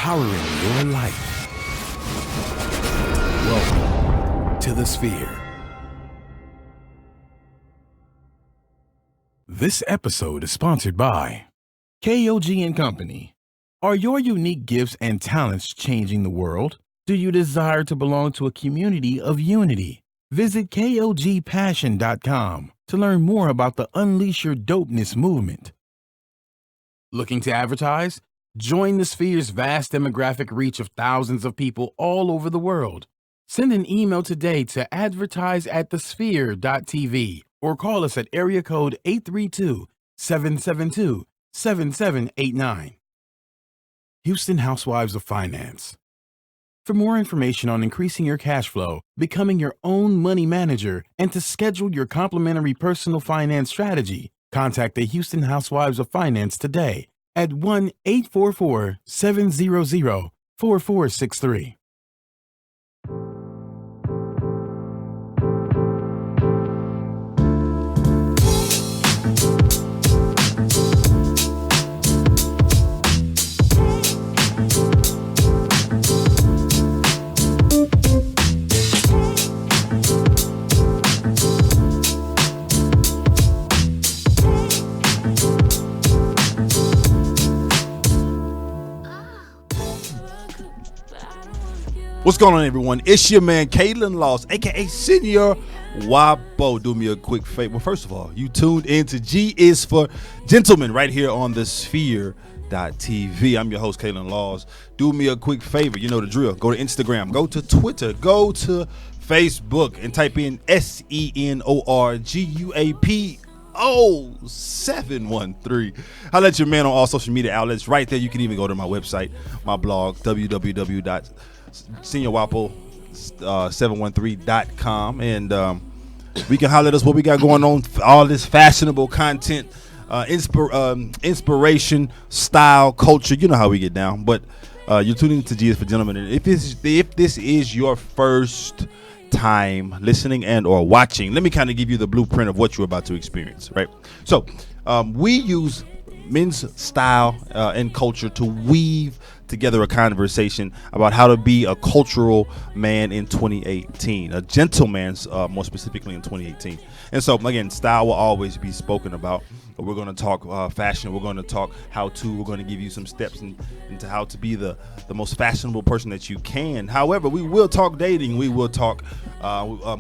empowering your life. Welcome to the Sphere. This episode is sponsored by KOG and Company. Are your unique gifts and talents changing the world? Do you desire to belong to a community of unity? Visit KOGpassion.com to learn more about the Unleash Your Dopeness movement. Looking to advertise? Join the Sphere's vast demographic reach of thousands of people all over the world. Send an email today to advertise@thesphere.tv or call us at area code 832-772-7789. Houston Housewives of Finance. For more information on increasing your cash flow, becoming your own money manager, and to schedule your complimentary personal finance strategy, contact the Houston Housewives of Finance today at 1-844-700-4463. What's going on, everyone? It's your man, Kalen Laws, a.k.a. Senior Wapo. Do me a quick favor. Well, first of all, you tuned into G is for Gentlemen right here on the Sphere.tv. I'm your host, Kalen Laws. Do me a quick favor. You know the drill. Go to Instagram. Go to Twitter. Go to Facebook and type in SENORGUAPO713. I'll let your man on all social media outlets. Right there, you can even go to my website, my blog, www.seniorwapo713.com, and we can holler at us what we got going on, all this fashionable content, inspiration, style, culture. You know how we get down. But you're tuning into Jesus for Gentlemen, and if this is your first time listening and or watching, let me kind of give you the blueprint of what you're about to experience, right? So we use men's style and culture to weave together a conversation about how to be a cultural man in 2018, a gentleman, more specifically in 2018. And so, again, style will always be spoken about. We're going to talk fashion. We're going to talk how to. We're going to give you some steps into how to be the most fashionable person that you can. However, we will talk dating. We will talk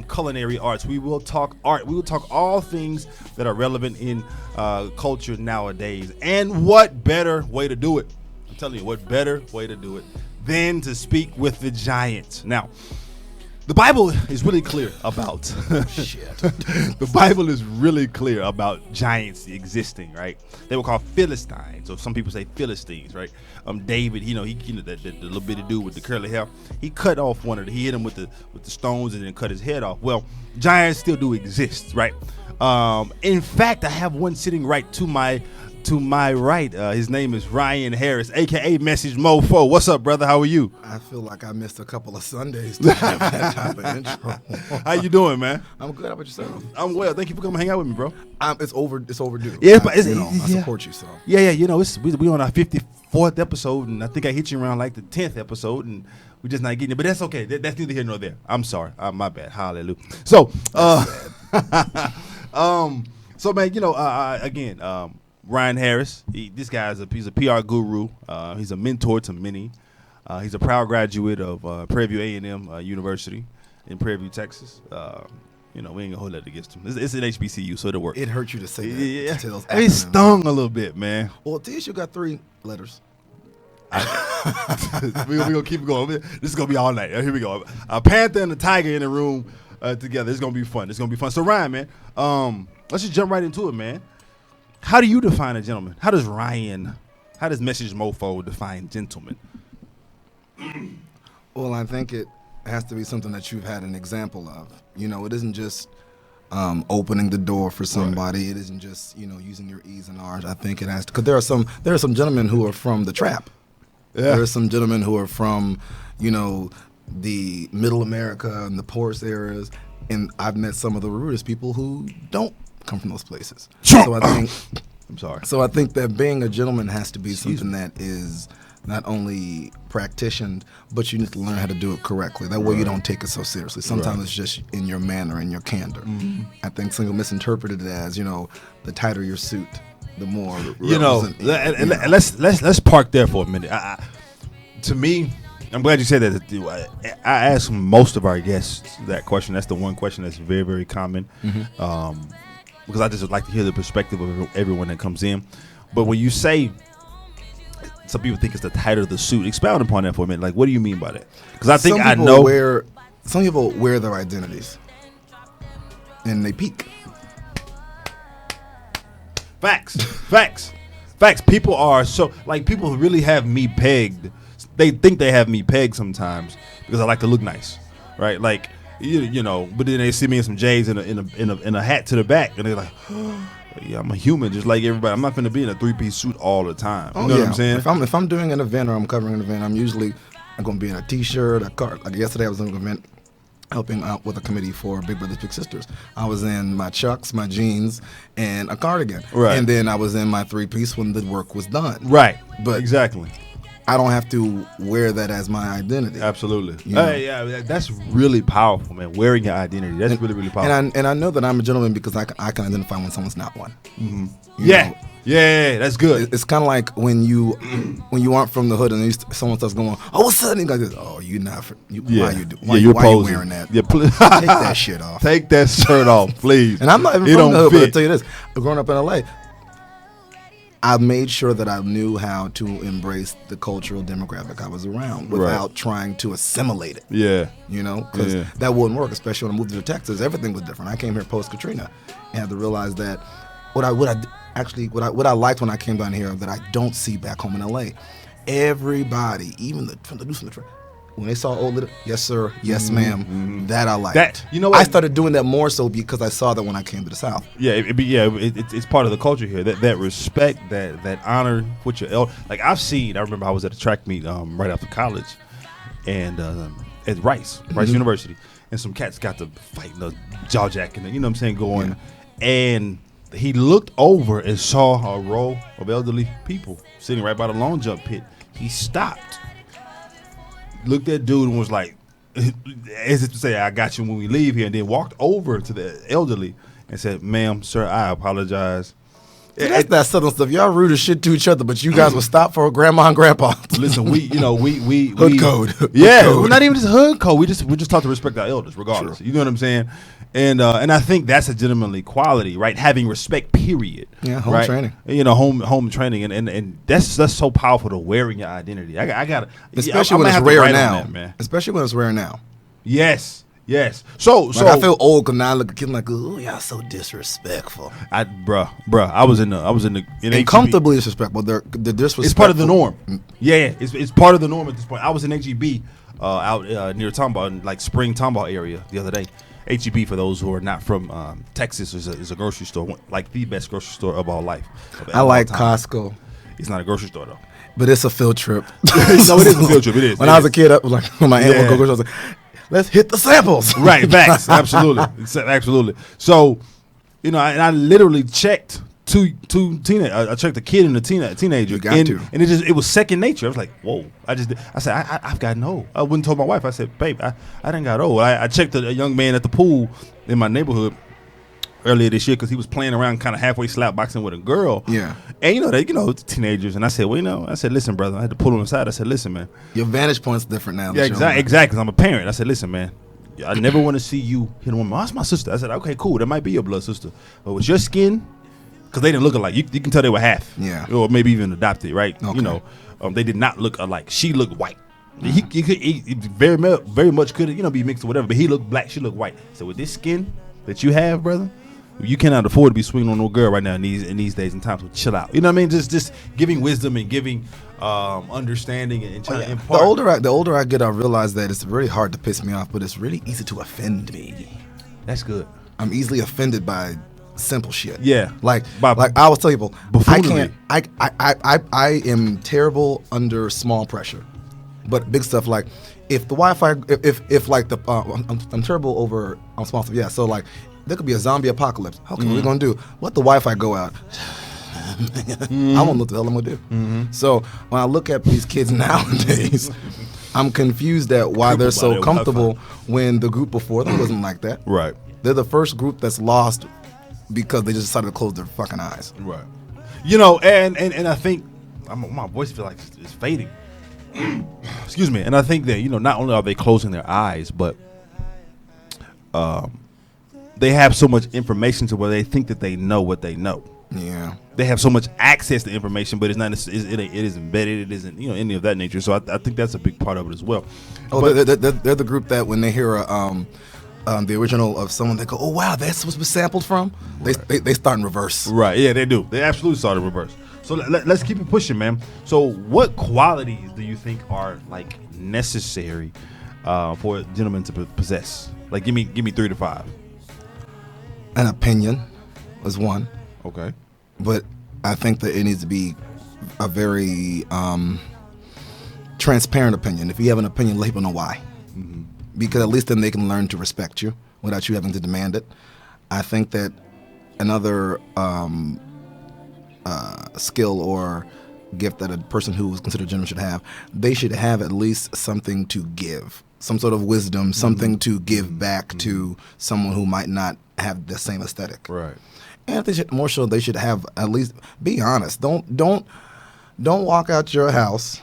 culinary arts. We will talk art. We will talk all things that are relevant in culture nowadays. And what better way to do it? I'm telling you, what better way to do it than to speak with the giants. Now, the Bible is really clear about the Bible is really clear about giants existing, right? They were called Philistines, or some people say Philistines, right? David, the little bitty dude with the curly hair, he cut off he hit him with the stones and then cut his head off. Well, giants still do exist, right? In fact, I have one sitting right to my right. His name is Ryan Harris, aka Message Mofo. What's up, brother? How are you? I feel like I missed a couple of Sundays to have that type of intro. How you doing, man? I'm good. How about yourself? I'm well. Thank you for coming hang out with me, bro. It's overdue. Yeah, but I support you, so. Yeah. We on our 54th episode, and I think I hit you around like the 10th episode, and we're just not getting it. But that's okay. That's neither here nor there. I'm sorry. My bad. Hallelujah. So, so man, again. Ryan Harris, this guy he's a PR guru. He's a mentor to many. He's a proud graduate of Prairie View A&M University in Prairie View, Texas. We ain't gonna hold that against him. It's an HBCU, so it'll work. It hurt you to say that. Yeah, it stung a little bit, man. Well, TSU got 3 letters. We're gonna keep it going. This is gonna be all night. Here we go. A panther and a tiger in the room together. It's gonna be fun. So Ryan, man, let's just jump right into it, man. How do you define a gentleman? How does Message Mofo define gentleman? Well, I think it has to be something that you've had an example of. It isn't just opening the door for somebody. Right. It isn't just using your E's and R's. I think it has to, because there are some gentlemen who are from the trap. Yeah. There are some gentlemen who are from the middle America and the poorest areas, and I've met some of the rudest people who don't come from those places. So I think I'm sorry. So I think that being a gentleman has to be something that is not only practiced, but you need to learn how to do it correctly. That way you don't take it so seriously. Sometimes it's just in your manner and your candor. I think some people misinterpreted it as, the tighter your suit, the more let's park there for a minute. To me, I'm glad you said that. I ask most of our guests that question. That's the one question that's very, very common, because I just would like to hear the perspective of everyone that comes in. But when you say, some people think it's the tighter the suit, expound upon that for a minute. Like, what do you mean by that? Because I think some people wear their identities, and they peak. Facts. People are people really have me pegged. They think they have me pegged sometimes because I like to look nice, right? Like, but then they see me in some J's in a hat to the back, and they're like, oh, yeah, I'm a human just like everybody. I'm not going to be in a 3-piece suit all the time. You know what I'm saying? If I'm doing an event or I'm covering an event, I'm going to be in a T-shirt, a card. Like yesterday, I was in an event helping out with a committee for Big Brothers Big Sisters. I was in my Chucks, my jeans, and a cardigan. Right. And then I was in my 3-piece when the work was done. Right. But exactly. I don't have to wear that as my identity. Absolutely. Yeah, that's really powerful, man. Wearing your identity. That's really, really powerful. And I know that I'm a gentleman because I can identify when someone's not one. Mm-hmm. Yeah, that's good. It's kind of like when you aren't from the hood and someone starts going, oh, what's up? And you go, oh, you're not. Why are you wearing that? Yeah, take that shit off. Take that shirt off, please. And I'm not even from the hood, but I'll tell you this. Growing up in L.A., I made sure that I knew how to embrace the cultural demographic I was around without trying to assimilate it. Yeah. Because that wouldn't work, especially when I moved to Texas. Everything was different. I came here post-Katrina and had to realize that what I liked when I came down here that I don't see back home in L.A. Everybody, even from the news, when they saw old little, yes sir, yes ma'am, that I liked. That, you know what? I started doing that more so because I saw that when I came to the South. Yeah, it's part of the culture here. That respect, that honor, what your elder. Like I remember I was at a track meet right after college, and at Rice University, and some cats got to fighting the jaw jacking, you know what I'm saying, going, and he looked over and saw a row of elderly people sitting right by the long jump pit. He stopped, looked at dude and was like, as if to say, I got you when we leave here, and then walked over to the elderly and said, ma'am, sir, I apologize. That's that southern stuff. Y'all rude as shit to each other, but you guys would stop for grandma and grandpa. Listen, we hood code. Yeah, we're not even just hood code. We just taught to respect our elders, regardless. Sure. You know what I'm saying? And I think that's a gentlemanly quality, right? Having respect, period. Yeah, home training. Home training, and that's so powerful to wearing your identity. I got especially when it's rare now, man. Especially when it's rare now. Yes. So I feel old because now I look at kids like, oh, y'all so disrespectful. Bruh, I was in HEB. Comfortably disrespectful. They're disrespectful. It's part of the norm. Yeah, it's part of the norm at this point. I was in HEB out near Tomball, like Spring Tomball area the other day. HEB, for those who are not from Texas, is a grocery store, like the best grocery store of all life. I like Costco. It's not a grocery store though. But it's a field trip. No, it is a field trip. It is. When I was a kid, when my aunt would go grocery, I was like, let's hit the samples. Right, facts. Absolutely. So, I literally checked two teenagers. I checked a kid and a teenager. You got to. And it was second nature. I was like, whoa. I said, I've gotten old. I wouldn't tell my wife. I said, babe, I done got old. I checked a young man at the pool in my neighborhood earlier this year because he was playing around kind of halfway slap boxing with a girl. Yeah. And teenagers. And I said, I said, listen, brother. I had to pull him aside. I said, listen, man. Your vantage point's different now. Yeah, exactly. Because I'm a parent. I said, listen, man. I never want to see you hit a woman. Oh, that's my sister. I said, okay, cool. That might be your blood sister. But with your skin, because they didn't look alike. You can tell they were half. Yeah. Or maybe even adopted, right? Okay. They did not look alike. She looked white. He very much could, be mixed or whatever. But he looked black. She looked white. So with this skin that you have, brother, you cannot afford to be swinging on no girl right now in these days and times. So chill out. You know what I mean? Just giving wisdom and giving understanding and trying to impart. The older I get, I realize that it's really hard to piss me off, but it's really easy to offend me. That's good. I'm easily offended by simple shit. Yeah. Like I always tell people, I am terrible under small pressure. But big stuff like if the Wi-Fi, if like the I'm terrible on small stuff. Yeah. So like there could be a zombie apocalypse. Okay, what are we gonna do? Let the Wi-Fi go out. I won't know what the hell I'm gonna do. So when I look at these kids nowadays, I'm confused at why they're so comfortable when the group before them wasn't like that. Right. They're the first group that's lost because they just decided to close their fucking eyes. Right. You know, and I think my voice feels like it's fading. Excuse me. And I think that, you know, not only are they closing their eyes, but they have so much information to where they think that they know what they know. Yeah. They have so much access to information, but it's not. It is embedded. It isn't, you know, any of that nature. So I think that's a big part of it as well. Oh, but they're the group that when they hear the original of someone, they go, "Oh wow, that's what was sampled from." Right. They start in reverse. Right. Yeah, they do. They absolutely start in reverse. So let's keep it pushing, man. So what qualities do you think are like necessary for a gentleman to possess? Like, give me 3 to 5. An opinion is one. Okay. But I think that it needs to be a very transparent opinion. If you have an opinion, let people know why. Mm-hmm. Because at least then they can learn to respect you without you having to demand it. I think that another skill or gift that a person who is considered a gentleman should have, they should have at least something to give, some sort of wisdom, something to give back to someone who might not have the same aesthetic. Right. And they should, more so, they should have at least be honest. Don't walk out your house,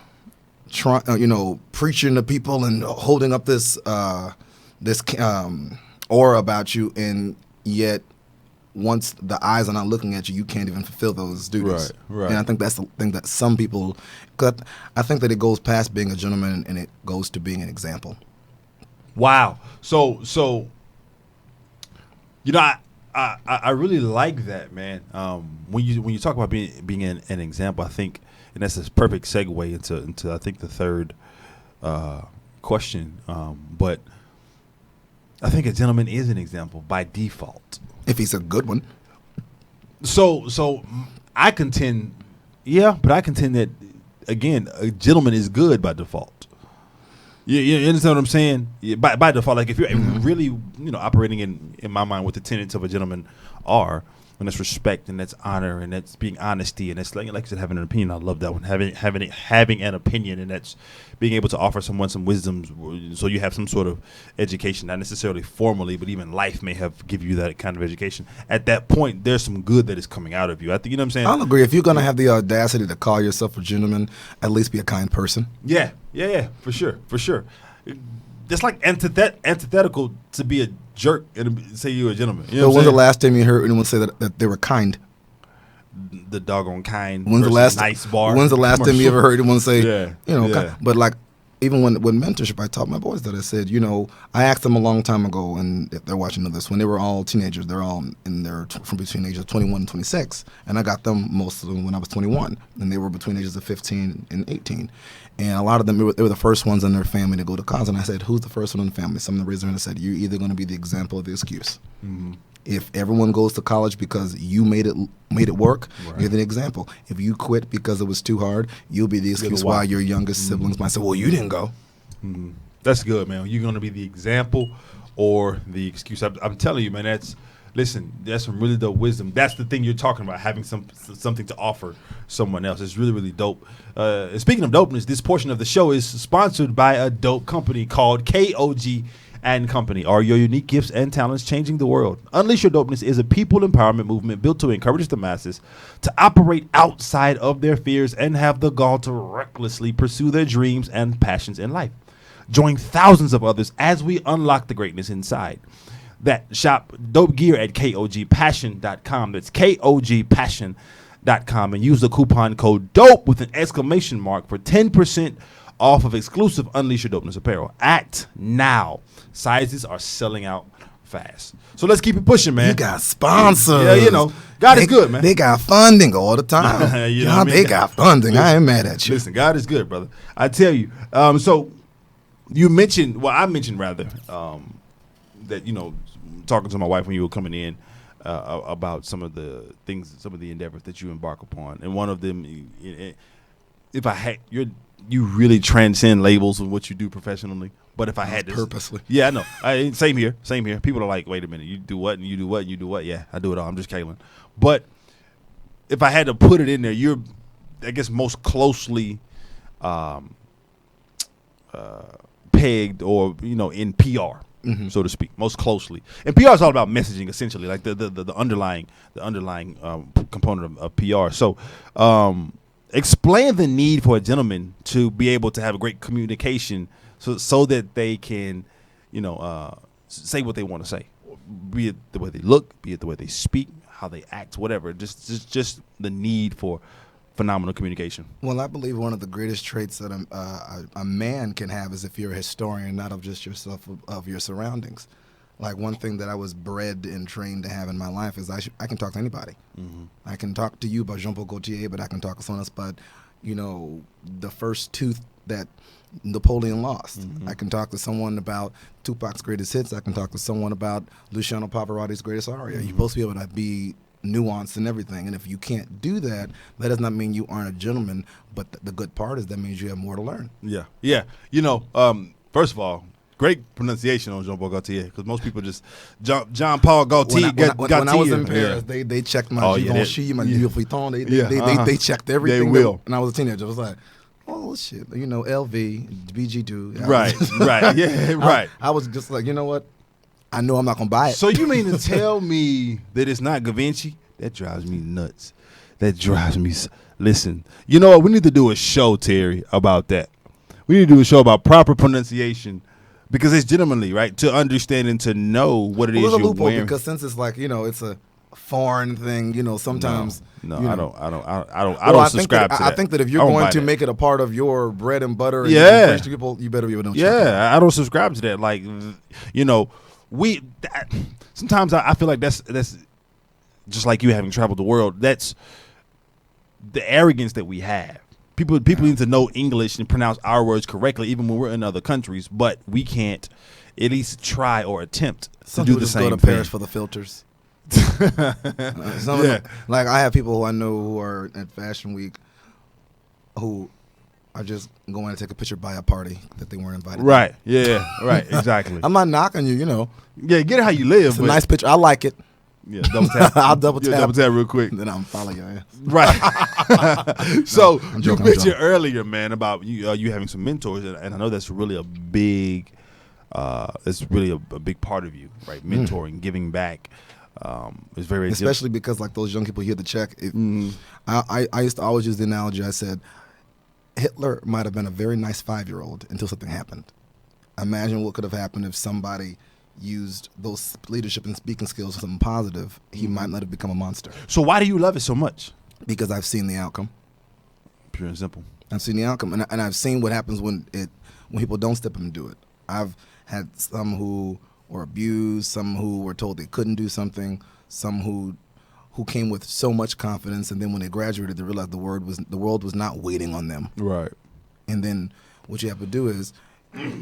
preaching to people and holding up this aura about you, and yet once the eyes are not looking at you, you can't even fulfill those duties. Right. And I think that's the thing that some people, cause I think that it goes past being a gentleman and it goes to being an example. Wow. So you know, I really like that, man. When you talk about being an example, I think, and that's a perfect segue into I think the third question. But I think a gentleman is an example by default. If he's a good one. So I contend, but I contend that again, a gentleman is good by default. You understand what I'm saying? Yeah, by default, like if you're really, operating in my mind what the tenets of a gentleman are, and that's respect, and that's honor, and that's being honesty, and that's like I said, having an opinion. I love that one. Having an opinion, and that's being able to offer someone some wisdom, so you have some sort of education, not necessarily formally, but even life may have give you that kind of education. At that point, there's some good that is coming out of you. I think, you know what I'm saying? I'll agree. If you're gonna have the audacity to call yourself a gentleman, at least be a kind person. Yeah, for sure. It's like antithetical to be a jerk and say you're a gentleman. You know when's the last time you heard anyone say that they were kind? The doggone kind. When's the last nice bar? When's the last time you ever heard anyone say, kind? But like, even when mentorship, I taught my boys that. I said, I asked them a long time ago, and if they're watching this, when they were all teenagers, they're all in their from between ages of 21 and 26, and I got them, most of them, when I was 21, and they were between ages of 15 and 18, and a lot of them, they were the first ones in their family to go to college. And I said, who's the first one in the family? Some of them raised their hand and said, you're either going to be the example or the excuse. Mm-hmm. If everyone goes to college because you made it work, you're the example. If you quit because it was too hard, you'll be the excuse why your youngest siblings might say, well, you didn't go. Mm-hmm. That's good, man. You're going to be the example or the excuse. I'm telling you, man, that's some really dope wisdom. That's the thing you're talking about, having something to offer someone else. It's really, really dope. Speaking of dopeness, this portion of the show is sponsored by a dope company called KOG and Company. Are your unique gifts and talents changing the world? Unleash Your Dopeness is a people empowerment movement built to encourage the masses to operate outside of their fears and have the gall to recklessly pursue their dreams and passions in life. Join thousands of others as we unlock the greatness inside. Shop dope gear at KOGpassion.com. That's KOGpassion.com, and use the coupon code DOPE with an exclamation mark for 10% off of exclusive Unleash Your Dopeness apparel. Act now. Sizes are selling out fast. So let's keep it pushing, man. You got sponsors. Yeah, God is good, man. They got funding all the time. They got funding. I ain't mad at you. Listen, God is good, brother. I tell you. So you mentioned, I mentioned rather, that, talking to my wife when you were coming in about some of the things, some of the endeavors that you embark upon. And one of them, if I had, you really transcend labels of what you do professionally. But if I had to purposely, yeah, I know. Same here. People are like, wait a minute, you do what and you do what and you do what? Yeah, I do it all. I'm just Kalen. But if I had to put it in there, you're, I guess, most closely pegged or, in PR, so to speak, most closely. And PR is all about messaging, essentially, like the underlying component of PR. So explain the need for a gentleman to be able to have a great communication so that they can, say what they want to say, be it the way they look, be it the way they speak, how they act, whatever. Just the need for phenomenal communication. Well, I believe one of the greatest traits that a man can have is if you're a historian, not of just yourself, of your surroundings. Like, one thing that I was bred and trained to have in my life is I can talk to anybody. Mm-hmm. I can talk to you about Jean-Paul Gaultier, but I can talk to someone else about, the first tooth that Napoleon lost. Mm-hmm. I can talk to someone about Tupac's greatest hits. I can talk to someone about Luciano Pavarotti's greatest aria. Mm-hmm. You're supposed to be able to be nuanced and everything, and if you can't do that, that does not mean you aren't a gentleman, but the good part is that means you have more to learn. Yeah. First of all, great pronunciation on Jean-Paul Gaultier, because most people just John Paul Gaultier. When I was in Paris, they checked my Givenchy, my Louis Vuitton. They checked everything. They will. And I was a teenager. I was like, oh shit, LV, BG2. Right. Yeah, right. I was just like, you know what? I know I'm not gonna buy it. So you mean to tell me that it's not Givenchy? That drives me nuts. Listen, you know what? We need to do a show, Terry, about that. We need to do a show about proper pronunciation, because it's gentlemanly, right? To understand and to know what it is you're you're wearing. Because since it's like, it's a foreign thing, sometimes. No, I don't subscribe to that. I think that if you're going to make it a part of your bread and butter, and preach to people, you better be able to. Yeah, I don't subscribe to that. Like, sometimes I feel like that's just like you having traveled the world. That's the arrogance that we have. People need to know English and pronounce our words correctly, even when we're in other countries. But we can't at least try or attempt to do the same thing. Go to Paris for the filters. Like, I have people who I know who are at Fashion Week who are just going to take a picture by a party that they weren't invited. Right. To. Yeah. Right. Exactly. I'm not knocking you. Yeah. Get it how you live. It's a nice picture. I like it. Yeah. Double tap. I'll double tap. Double tap real quick. Then I'm following your ass. Right. So you mentioned earlier, man, about you having some mentors, and I know that's really a big, that's really a big part of you, right? Mentoring, giving back. Is very especially because, like, those young people hear the check. I used to always use the analogy. I said, Hitler might have been a very nice 5-year-old until something happened. Imagine what could have happened if somebody used those leadership and speaking skills for something positive. He might not have become a monster. So why do you love it so much? Because I've seen the outcome. Pure and simple. I've seen the outcome, and I've seen what happens when people don't step up and do it. I've had some who were abused, some who were told they couldn't do something, some who came with so much confidence, and then when they graduated, they realized the world was not waiting on them. Right. And then what you have to do is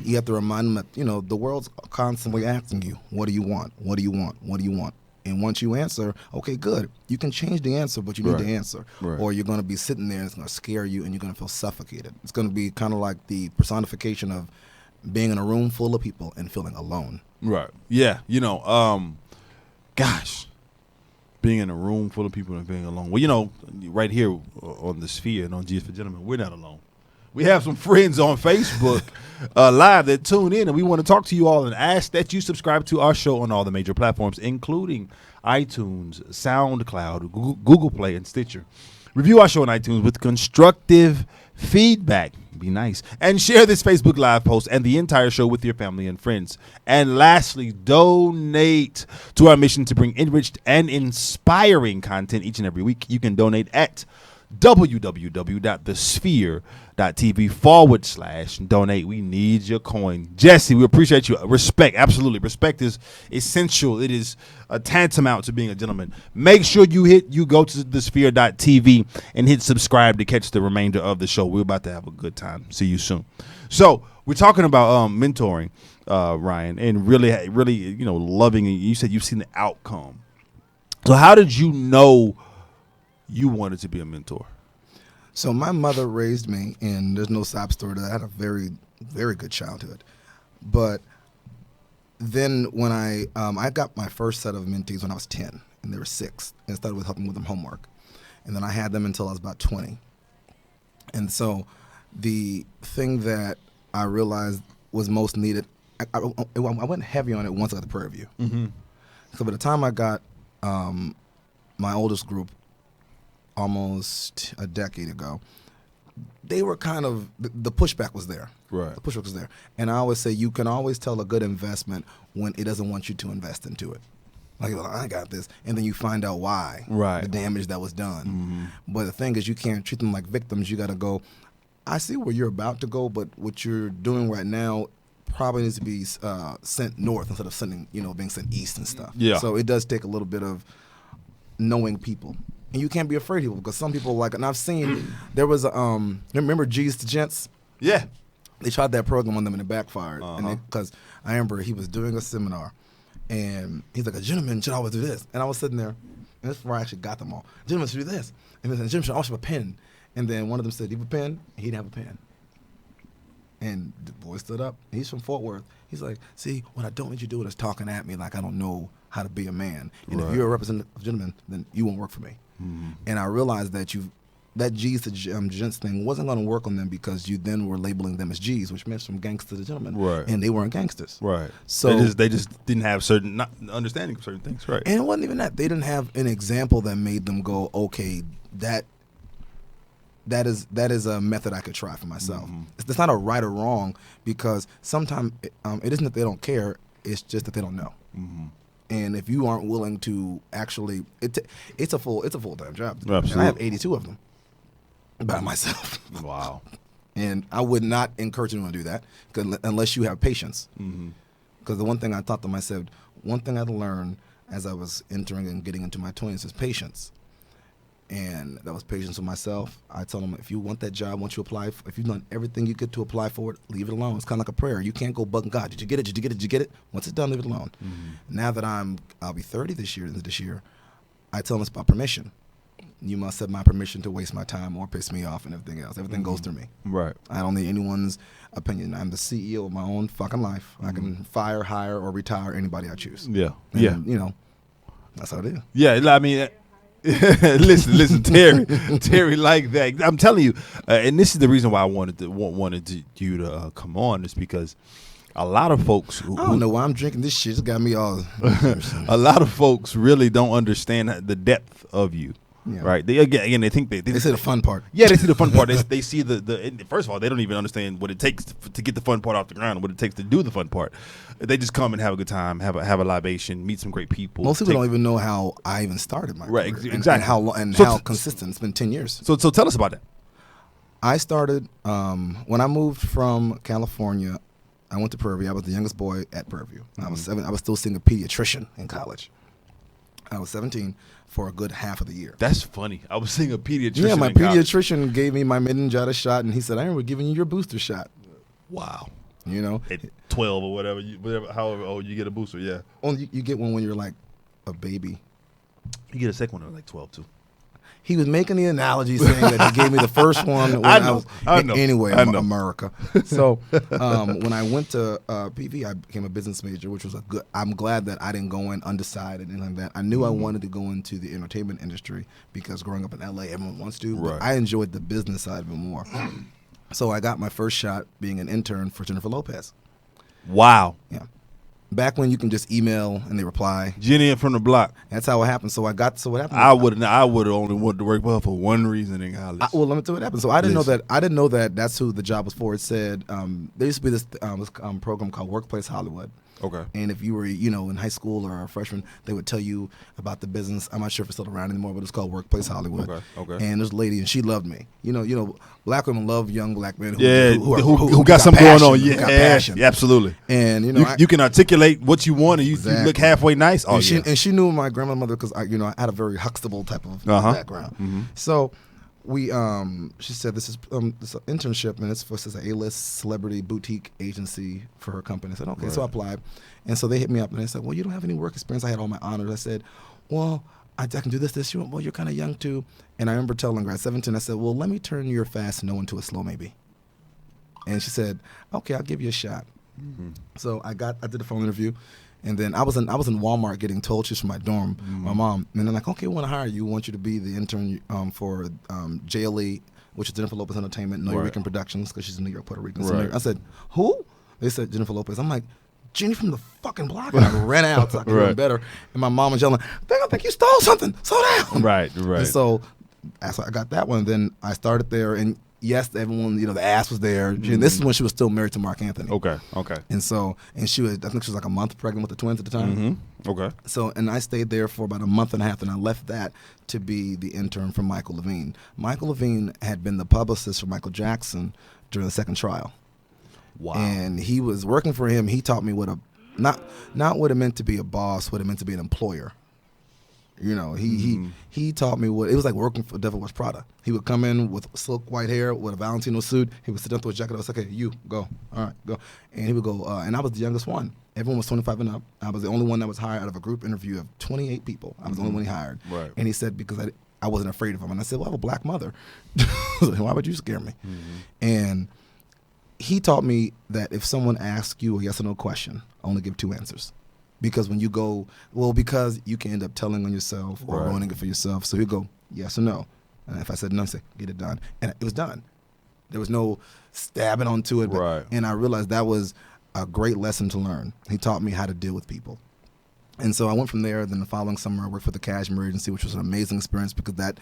you have to remind them that the world's constantly asking you, what do you want? What do you want? What do you want? And once you answer, okay, good. You can change the answer, but you need to answer. Right. Or you're going to be sitting there and it's going to scare you and you're going to feel suffocated. It's going to be kind of like the personification of being in a room full of people and feeling alone. Right. Yeah. Gosh, being in a room full of people and being alone. Well, right here on the Sphere and on G is for Gentlemen, we're not alone. We have some friends on Facebook live that tune in, and we want to talk to you all and ask that you subscribe to our show on all the major platforms, including iTunes, SoundCloud, Google Play, and Stitcher. Review our show on iTunes with constructive feedback. Be nice. And share this Facebook Live post and the entire show with your family and friends. And lastly, donate to our mission to bring enriched and inspiring content each and every week. You can donate at www.thesphere.tv/donate. We need your coin. Jesse, we appreciate you. Respect, absolutely. Respect is essential. It is tantamount to being a gentleman. Make sure you go to thesphere.tv and hit subscribe to catch the remainder of the show. We're about to have a good time. See you soon. So we're talking about mentoring, Ryan, and really, loving it. You said you've seen the outcome. So how did you know you wanted to be a mentor? So my mother raised me, and there's no sob story to that. I had a very, very good childhood. But then when I got my first set of mentees when I was 10, and there were 6, and I started with helping with them homework. and then I had them until I was about 20. And so the thing that I realized was most needed, I went heavy on it once I got to Prairie View. Mm-hmm. So by the time I got my oldest group almost a decade ago, they were kind of, the pushback was there. Right. The pushback was there. And I always say you can always tell a good investment when it doesn't want you to invest into it. Like, well, I got this. And then you find out why. Right. The damage that was done. Mm-hmm. But the thing is, you can't treat them like victims. You got to go, I see where you're about to go, but what you're doing right now probably needs to be sent north instead of sending, being sent east and stuff. Yeah. So it does take a little bit of knowing people. And you can't be afraid of people because some people and I've seen, there was remember G's to Gents? Yeah. They tried that program on them and it backfired. Uh-huh. Because I remember he was doing a seminar and he's like, a gentleman should always do this. And I was sitting there, and this is where I actually got them all. Gentlemen should do this. And then the gentleman should always have a pen. And then one of them said, do you have a pen? And he didn't have a pen. And the boy stood up. He's from Fort Worth. He's like, see, what I don't need you doing is talking at me like I don't know how to be a man. And Right. if you're a representative gentleman, then you won't work for me. Mm-hmm. And I realized that that G's to gents thing wasn't going to work on them because you then were labeling them as G's, which meant from gangster to gentleman. Right. And they weren't gangsters. Right. So they just didn't have certain not understanding of certain things. Right. And it wasn't even that. They didn't have an example that made them go, okay, that is a method I could try for myself. Mm-hmm. It's not a right or wrong because sometimes it isn't that they don't care. It's just that they don't know. Mm-hmm. And if you aren't willing to actually, it's a full-time job. Absolutely. And I have 82 of them by myself. Wow. And I would not encourage anyone to do that unless you have patience. Mm-hmm. Because the one thing I taught them, I said, one thing I learned as I was entering and getting into my 20s is patience. And that was patience with myself. I told them, if you want that job, once you apply, if you've done everything you could to apply for it, leave it alone. It's kind of like a prayer. You can't go bugging God. Did you get it? Did you get it? Did you get it? Once it's done, leave it alone. Mm-hmm. Now that I'll be 30 this year, I tell them it's about permission. You must have my permission to waste my time or piss me off and everything else. Everything goes through me. Right. I don't need anyone's opinion. I'm the CEO of my own fucking life. I can fire, hire, or retire anybody I choose. Yeah. And, Yeah. That's how it is. Yeah. I mean. listen, Terry, like that. I'm telling you, and this is the reason why I wanted you to come on, is because a lot of folks. I don't know why I'm drinking this shit. It's got me all. A lot of folks really don't understand the depth of you. Yeah. Right? They again, they think They see the fun part. Yeah, they see the fun part. They see the first of all, they don't even understand what it takes to get the fun part off the ground, and what it takes to do the fun part. They just come and have a good time, have a libation, meet some great people. Most people don't even know how I even started my Right, career exactly. and So how t- consistent. It's been 10 years. So tell us about that. I started when I moved from California. I went to Prairie View. I was the youngest boy at Prairie View. I was 7. I was still seeing a pediatrician in college. I was 17 for a good half of the year. That's funny. I was seeing a pediatrician. Yeah, my in college. pediatrician gave me my meningitis shot, and he said, "I remember giving you your booster shot." Wow. You know, At 12 or whatever, however old you get a booster, yeah. only you get one when you're like a baby. You get a second one at like 12 too. He was making the analogy saying that he gave me the first one when I know. Anyway, I know. America. So when I went to PV, I became a business major, which was a good. I'm glad that I didn't go in undecided and like that. I knew I wanted to go into the entertainment industry because growing up in LA, everyone wants to. Right. But I enjoyed the business side of it more. So I got my first shot being an intern for Jennifer Lopez. Wow. Yeah. Back when you can just email and they reply. Jenny from the block. That's how it happened. So what happened? I would have only wanted to work well for one reason in college. Well, let me tell you what happened. So I didn't know that that's who the job was for. It said there used to be this program called Workplace Hollywood. Okay. And if you were, in high school or a freshman, they would tell you about the business. I'm not sure if it's still around anymore, but it's called Workplace Hollywood. Okay. And there's a lady, and she loved me. Black women love young black men who got something going on. who got passion. Yeah, absolutely. And you can articulate what you want, and you look halfway nice. Oh, and she knew my grandmother because I had a very Huxtable type of background. Mm-hmm. So she said this is an internship, and it's an A-list celebrity boutique agency for her company. I said, okay. So I applied, and so they hit me up, and they said, well, you don't have any work experience. I had all my honors. I said, well, I can do this. She went, well, you're kind of young too. And I remember telling her at 17, I said, well, let me turn your fast no into a slow maybe. And she said, okay, I'll give you a shot. Mm-hmm. So I did a phone interview, And then I was in Walmart getting told she's from my dorm, my mom. And they're like, okay, we want to hire you. We want you to be the intern for JLE, which is Jennifer Lopez Entertainment, New York Productions, because she's in New York, Puerto Rican. So I said, who? They said Jennifer Lopez. I'm like, Jenny from the fucking block. And I ran out so I could hear better. And my mom was yelling, they're going to think you stole something. Slow down. Right. And so I got that one. Then I started there. And yes, everyone, the ass was there. And this is when she was still married to Mark Anthony. Okay. And so, and she was, I think she was like a month pregnant with the twins at the time. Okay. So, and I stayed there for about a month and a half, and I left that to be the intern for Michael Levine. Michael Levine had been the publicist for Michael Jackson during the second trial. Wow. And he was working for him. He taught me not what it meant to be a boss, what it meant to be an employer. He taught me what it was like working for Devil Wears Prada. He would come in with silk white hair, with a Valentino suit. He would sit down through a jacket. I was like, okay, you go. All right, go. And he would go, and I was the youngest one. Everyone was 25 and up. I was the only one that was hired out of a group interview of 28 people. I was the only one he hired. Right. And he said, because I wasn't afraid of him. And I said, well, I have a black mother. Why would you scare me? And he taught me that if someone asks you a yes or no question, only give 2 answers. Because when you go, because you can end up telling on yourself or ruining it for yourself. So he'd go, yes or no. And if I said no, I'd say, get it done. And it was done. There was no stabbing onto it. And I realized that was a great lesson to learn. He taught me how to deal with people. And so I went from there. Then the following summer, I worked for the Cashmere Agency, which was an amazing experience because that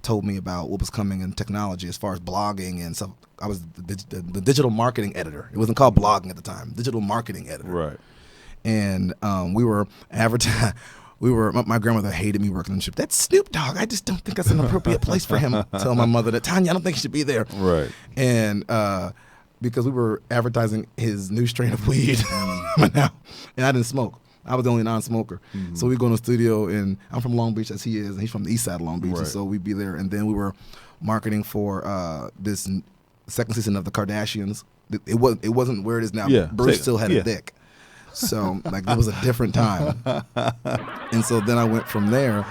told me about what was coming in technology as far as blogging and stuff. I was the digital marketing editor. It wasn't called blogging at the time. Digital marketing editor. Right. And we were advertising. My grandmother hated me working in the ship. That's Snoop Dogg. I just don't think that's an appropriate place for him. Tell my mother that, Tanya, I don't think he should be there. Right. And because we were advertising his new strain of weed, and I didn't smoke. I was the only non-smoker. So we go in the studio, and I'm from Long Beach as he is, and he's from the east side of Long Beach. And so we'd be there, and then we were marketing for this second season of the Kardashians. It wasn't where it is now. Yeah, Bruce still had a dick. So like it was a different time. And so then I went from there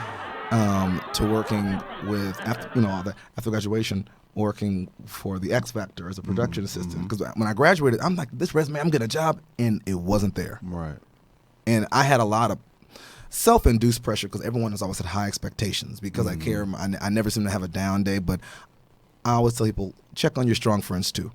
to working with after graduation, working for the X Factor as a production assistant. Because when I graduated, I'm like, this resume, I'm getting a job, and it wasn't there. Right. And I had a lot of self-induced pressure because everyone has always had high expectations because I care. I never seem to have a down day, but I always tell people, check on your strong friends too.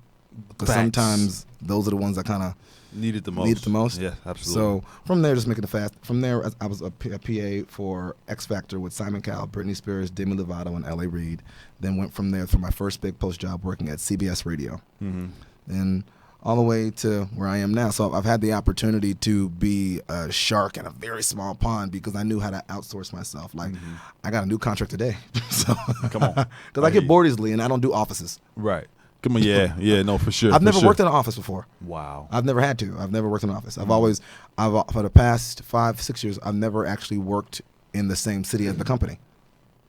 Because sometimes those are the ones that kind of need it the most. Yeah, absolutely. So from there, just making it fast. From there, I was a PA for X Factor with Simon Cowell, Britney Spears, Demi Lovato, and L.A. Reid. Then went from there for my first big post job working at CBS Radio. Then all the way to where I am now. So I've had the opportunity to be a shark in a very small pond because I knew how to outsource myself. Like, I got a new contract today. So come on. Because I get bored easily, and I don't do offices. Right. Come on, yeah, no, for sure. I've never worked in an office before. Wow. I've never had to. I've never worked in an office. For the past 5-6 years, I've never actually worked in the same city as the company.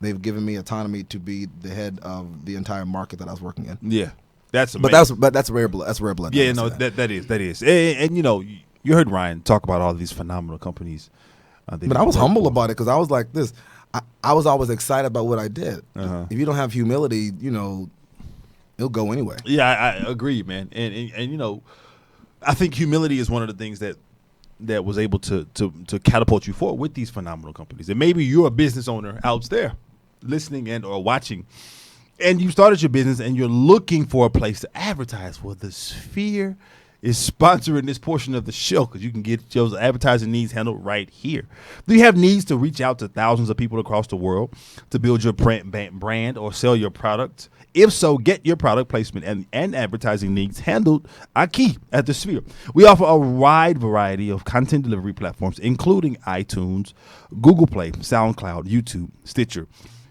They've given me autonomy to be the head of the entire market that I was working in. Yeah. That's amazing. But that's rare blood. That's rare blood. Yeah, no, that is. And you heard Ryan talk about all these phenomenal companies. But I was humble about it because I was like this. I was always excited about what I did. If you don't have humility, it'll go anyway. Yeah, I agree, man. And I think humility is one of the things that was able to catapult you forward with these phenomenal companies. And maybe you're a business owner out there listening and or watching, and you started your business and you're looking for a place to advertise. Well, the Sphere is sponsoring this portion of the show because you can get your advertising needs handled right here. Do you have needs to reach out to thousands of people across the world to build your brand or sell your product? If so, get your product placement and advertising needs handled key at the Sphere. We offer a wide variety of content delivery platforms, including iTunes, Google Play, SoundCloud, YouTube, Stitcher.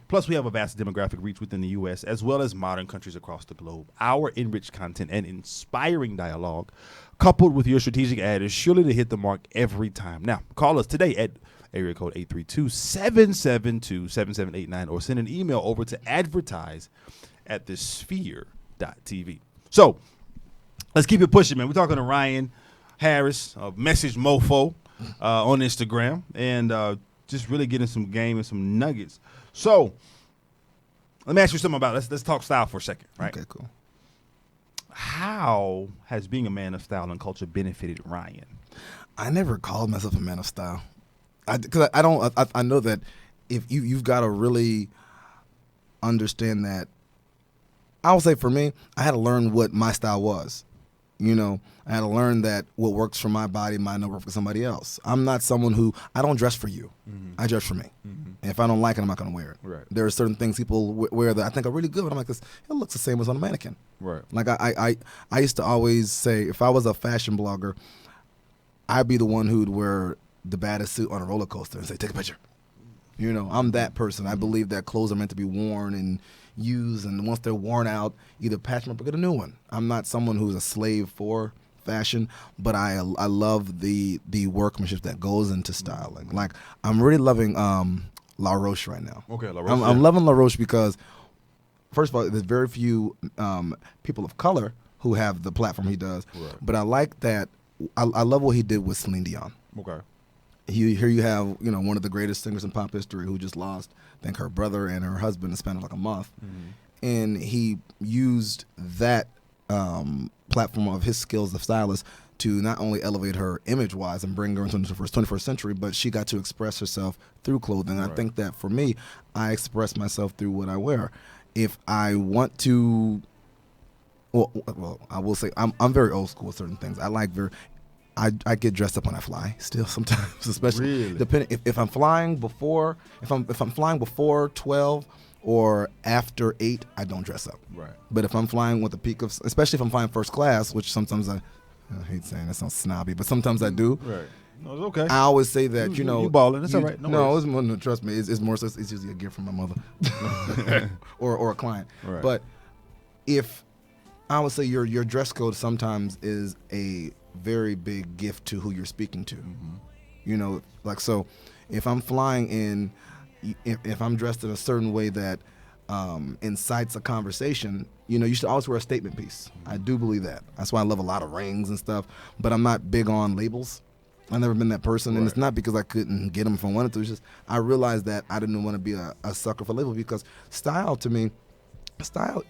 Plus, we have a vast demographic reach within the U.S. as well as modern countries across the globe. Our enriched content and inspiring dialogue, coupled with your strategic ad, is surely to hit the mark every time. Now, call us today at area code 832-772-7789 or send an email over to advertise@thesphere.tv. So, let's keep it pushing, man. We're talking to Ryan Harris of Message Mofo on Instagram and just really getting some game and some nuggets. So, let me ask you something about let's talk style for a second, right? Okay, cool. How has being a man of style and culture benefited Ryan? I never called myself a man of style. Because I don't. I know that if you've got to really understand that. I would say for me, I had to learn what my style was. You know, I had to learn that what works for my body might not work for somebody else. I'm not someone who, I don't dress for you. I dress for me. And if I don't like it, I'm not going to wear it. Right. There are certain things people wear that I think are really good, but I'm like, this, it looks the same as on a mannequin. Right. Like I used to always say, if I was a fashion blogger, I'd be the one who'd wear the baddest suit on a roller coaster and say, take a picture. You know, I'm that person. I believe that clothes are meant to be worn and used, and once they're worn out, either patch them up or get a new one. I'm not someone who's a slave for fashion, but I love the workmanship that goes into styling. Like, I'm really loving La Roche right now. Okay, La Roche. I'm loving La Roche because, first of all, there's very few people of color who have the platform he does. Right. But I like that. I love what he did with Celine Dion. Okay. Here you have, you know, one of the greatest singers in pop history who just lost, I think, her brother and her husband in the span of like a month. And he used that platform of his skills as stylist to not only elevate her image-wise and bring her into the 21st century, but she got to express herself through clothing. Right. I think that for me, I express myself through what I wear. If I want to, well, I will say I'm very old school with certain things. I get dressed up when I fly still sometimes, especially depending if I'm flying before if I'm flying before 12 or after 8, I don't dress up. Right. But if I'm flying with the peak of, especially if I'm flying first class, which sometimes I hate saying that sounds snobby, but sometimes I do. Right. No, it's okay. I always say that, you know, you balling. It's all right. No, it's more, no, trust me. It's more so. It's usually a gift from my mother or a client. Right. But if I would say your dress code sometimes is a very big gift to who you're speaking to. You know, like, so if I'm flying in, if I'm dressed in a certain way that incites a conversation, you know, you should always wear a statement piece. I do believe that. That's why I love a lot of rings and stuff, but I'm not big on labels. I've never been that person, and it's not because I couldn't get them if I wanted to. It's just I realized that I didn't want to be a sucker for label, because style to me,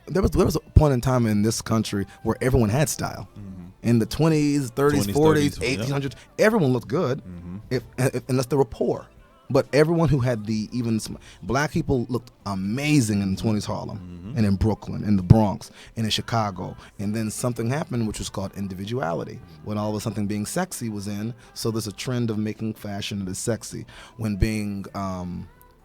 there was a point in time in this country where everyone had style. In the 20s, 30s, 40s, 1800s, everyone looked good, if unless they were poor. But everyone who had black people looked amazing in the 20s Harlem, and in Brooklyn, in the Bronx, and in Chicago. And then something happened which was called individuality, when all of a sudden something being sexy was in. So there's a trend of making fashion that is sexy, when being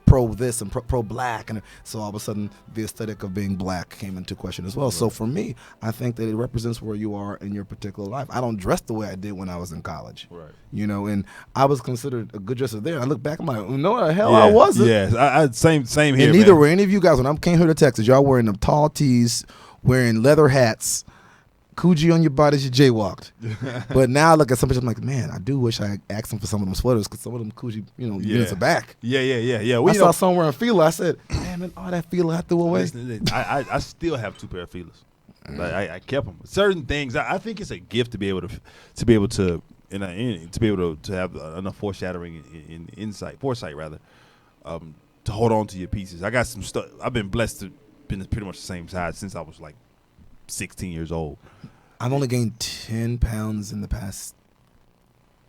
pro this and pro black, and so all of a sudden the aesthetic of being black came into question as well. Right. So for me, I think that it represents where you are in your particular life. I don't dress the way I did when I was in college. Right. You know, and I was considered a good dresser there. I look back, I'm like, no, the hell I wasn't. Yes, I same here. And neither were any of you guys. When I came here to Texas, y'all wearing them tall tees, wearing leather hats, Coogee on your body as you jaywalked. But now I look at some pictures, I'm like, man, I do wish I asked them for some of them sweaters, because some of them Coogee, units are back. Yeah. I saw somewhere in Fila. I said, man, all that Fila I threw away. Listen, I still have 2 pair of Filas. Like, I kept them. Certain things, I think it's a gift to be able to have enough foreshadowing and foresight rather, to hold on to your pieces. I got some stuff. I've been blessed to been pretty much the same size since I was like 16 years old. I've only gained 10 pounds in the past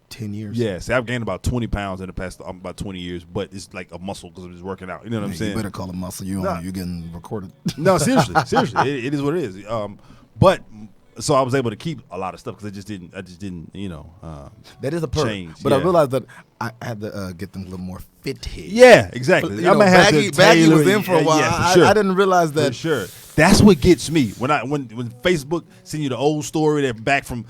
10 years. Yeah, see, I've gained about 20 pounds in the past about 20 years, but it's like a muscle because I'm just working out. You know what I'm saying? You better call it muscle. You're getting recorded. No, seriously. It is what it is. But so I was able to keep a lot of stuff because I just didn't, that is a perk. Change. But I realized that I had to get them a little more fitted. Yeah, exactly. I might have to baggy was in for a while. Yeah, for sure. I didn't realize that. For sure. That's what gets me when Facebook send you the old story that back from,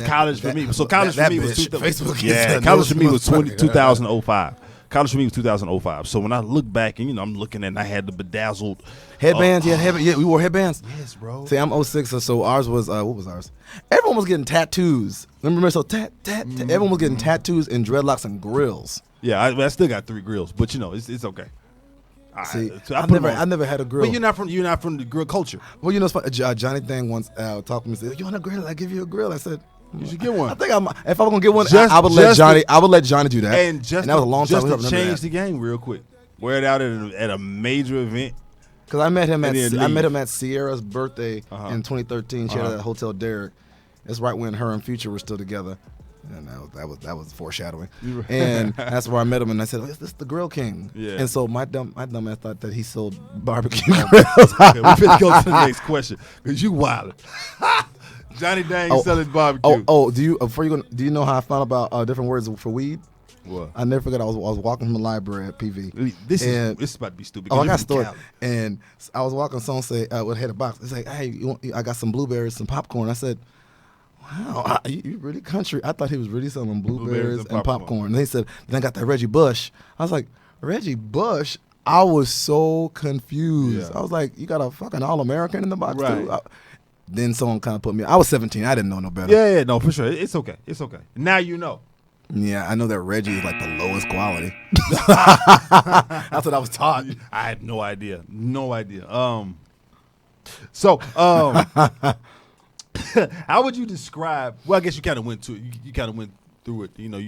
college for me. So college for me was Facebook. Yeah, college for me was 2005. College for me was 2005. So when I look back and I'm looking and I had the bedazzled headbands. We wore headbands. Yes, bro. See, I'm 06, so ours was what was ours? Everyone was getting tattoos. Remember, so everyone was getting tattoos and dreadlocks and grills. Yeah, I still got 3 grills, but it's okay. See, I never had a grill. But you're not from the grill culture. Well, it's funny. Johnny Thang once talked to me and said, "You want a grill? I give you a grill." I said, "You should get one." I think if I was gonna get one, I would let Johnny do that. And that was a long time. Just to change the game real quick. Wear it out at a major event. Because I met him And then at leave. Sierra's birthday in 2013. She had at Hotel Derrick. That's right when her and Future were still together. And that was foreshadowing. And that's where I met him, and I said, "Is this the Grill King?" Yeah. And so my dumb ass thought that he sold barbecue grills. Okay, we finna go to the next question because you wild. Johnny Dang selling barbecue. Do you do you know how I found about different words for weed? What? I never forget. I was walking from the library at PV. This is about to be stupid. Oh, I you got a from story. Cali. And I was walking. Someone say, had a box. It's like, hey, I got some blueberries, some popcorn. I said, wow, you really country. I thought he was really selling blueberries and popcorn. And they said, then I got that Reggie Bush. I was like, Reggie Bush? I was so confused. Yeah. I was like, you got a fucking All-American in the box Right. too? Then someone kind of put me. I was 17. I didn't know no better. Yeah, no, for sure. It's okay. It's okay. Now you know. Yeah, I know that Reggie is like the lowest quality. That's what I was taught. I had no idea. No idea. How would you describe? Well, I guess you kind of went to you kind of went through it. You know,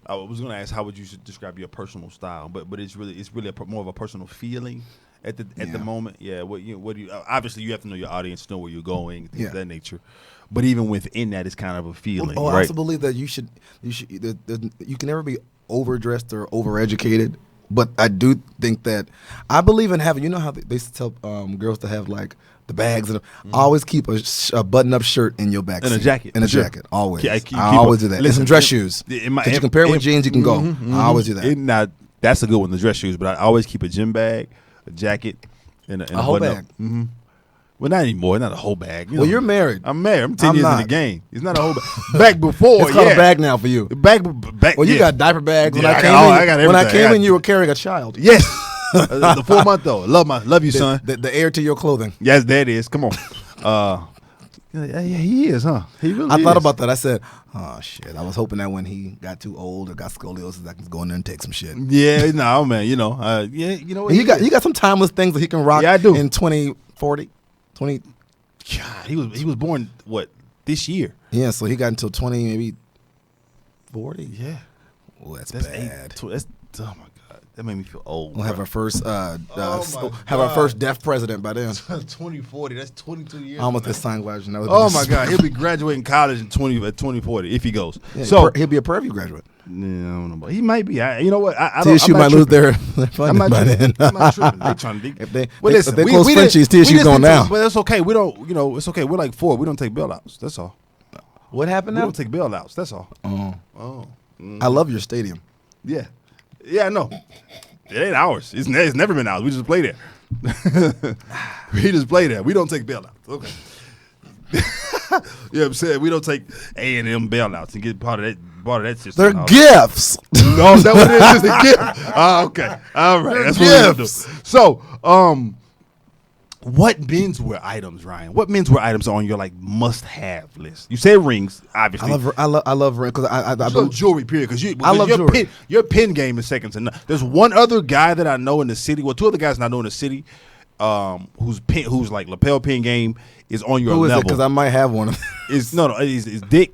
I was going to ask how would you describe your personal style, but it's really more of a personal feeling at the moment. Yeah. What do you? Obviously, you have to know your audience, know where you're going, things of that nature. But even within that, it's kind of a feeling. I right? also believe that you can never be overdressed or overeducated. But I do think that I believe in having. You know how they used to tell girls to have like the bags and always keep a button-up shirt in your back And a seat. jacket. And a Sure. jacket, always. Yeah, I always do that. Listen, and some dress shoes. Because you compare it with jeans, you can go. I always do that. Now, that's a good one, the dress shoes. But I always keep a gym bag, a jacket, and a whole button-up. bag. Mm-hmm. Well, not anymore. Not a whole bag. Well, you're married. I'm married. I'm 10 I'm years in not. the game. It's not a whole bag. Back before, It's called a bag now for you. Bag. Well, you yeah. got diaper bags. When Yeah, I I came got in, I got when I everything. came in, you were carrying a child. Yes. The 4 month though. Love you, son. The heir to your clothing. Yes, that is. Come on. Yeah, he is, huh? He really I is. thought about that. I said, oh, shit. I was hoping that when he got too old or got scoliosis, I could go in there and take some shit. Yeah, no, man. You know, you know what? And you got some timeless things that he can rock Yeah, I do. in 2040. 20. God, he was born what this year? Yeah, so he got until 20, maybe 40. Yeah, Oh, that's that's bad. That's oh my god, that made me feel old. We'll have our first my have our God. first deaf president by then. 2040. That's 22 years. I almost from did sign language. Now. Oh my god, he'll be graduating college in 2040 if he goes. Yeah, So he'll be a Prairie View graduate. I don't know, but he might be. You know what? I don't. TSU I'm might not lose tripping. their I'm funding not by tripping. then. I'm not tripping. They trying to. If they listen, close Frenchies, TSU going down. But it's okay. We don't. You know, it's okay. We're like Ford. We don't take bailouts. That's all. What happened We now? don't take bailouts. That's all. Oh. I love your stadium. Yeah. Yeah, I know. It ain't ours. It's never been ours. We just play there. We just play there. We don't take bailouts. Okay. You know what I'm saying? We don't take A&M bailouts and get part of that system. They're gifts. No, is that what it is? It's a gift. Okay. All right. They're That's what we're gifts. gonna do. So, what menswear items, Ryan? What menswear items are on your like must-have list? You said rings, obviously. I love ring because I love jewelry, period. Because love your jewelry. your pin game is second to none. There's one other guy that I know in the city. Well, two other guys I know in the city, who's like lapel pin game is on your Who is level. it? Because I might have one. It's it's Dick.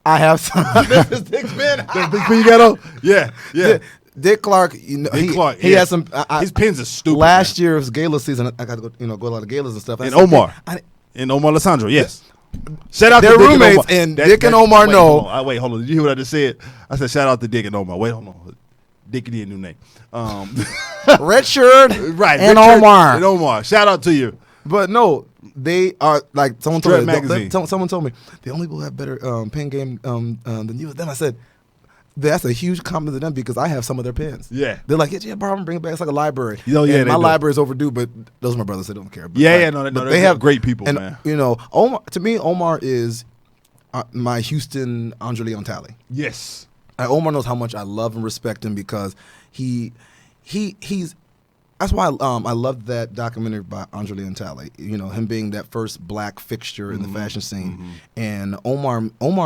I have some. This is Dick's pin. The big pin you got on? Yeah, yeah. Dick Clark, you know, Dick Clark, he yeah. has some. His pins are stupid. Last year's gala season, I got to go, go to a lot of galas and stuff. And Omar. And Omar Alessandro, yes. Shout out They're to Dick roommates, Omar. and Dick and Omar wait, know. Hold on. Did you hear what I just said? I said shout out to Dick and Omar. Wait, hold on. Dick need a new name. Red shirt, right. and Richard Omar. And Omar. Shout out to you. But no, they are like someone Strap told me. magazine. Someone told me the only people who have better pin game than you. Then I said, that's a huge compliment to them because I have some of their pins. Yeah. They're like, yeah, borrow them, bring it back. It's like a library. Oh, yeah, And they my do. library is overdue, but those are my brothers. They don't care. But Yeah, but they have great people, and, man. You know, Omar. To me, Omar is my Houston Andre Leon Talley. Yes. Omar knows how much I love and respect him because he's. That's why I loved that documentary by Andre Leon Talley. You know, him being that first black fixture in the fashion scene. And Omar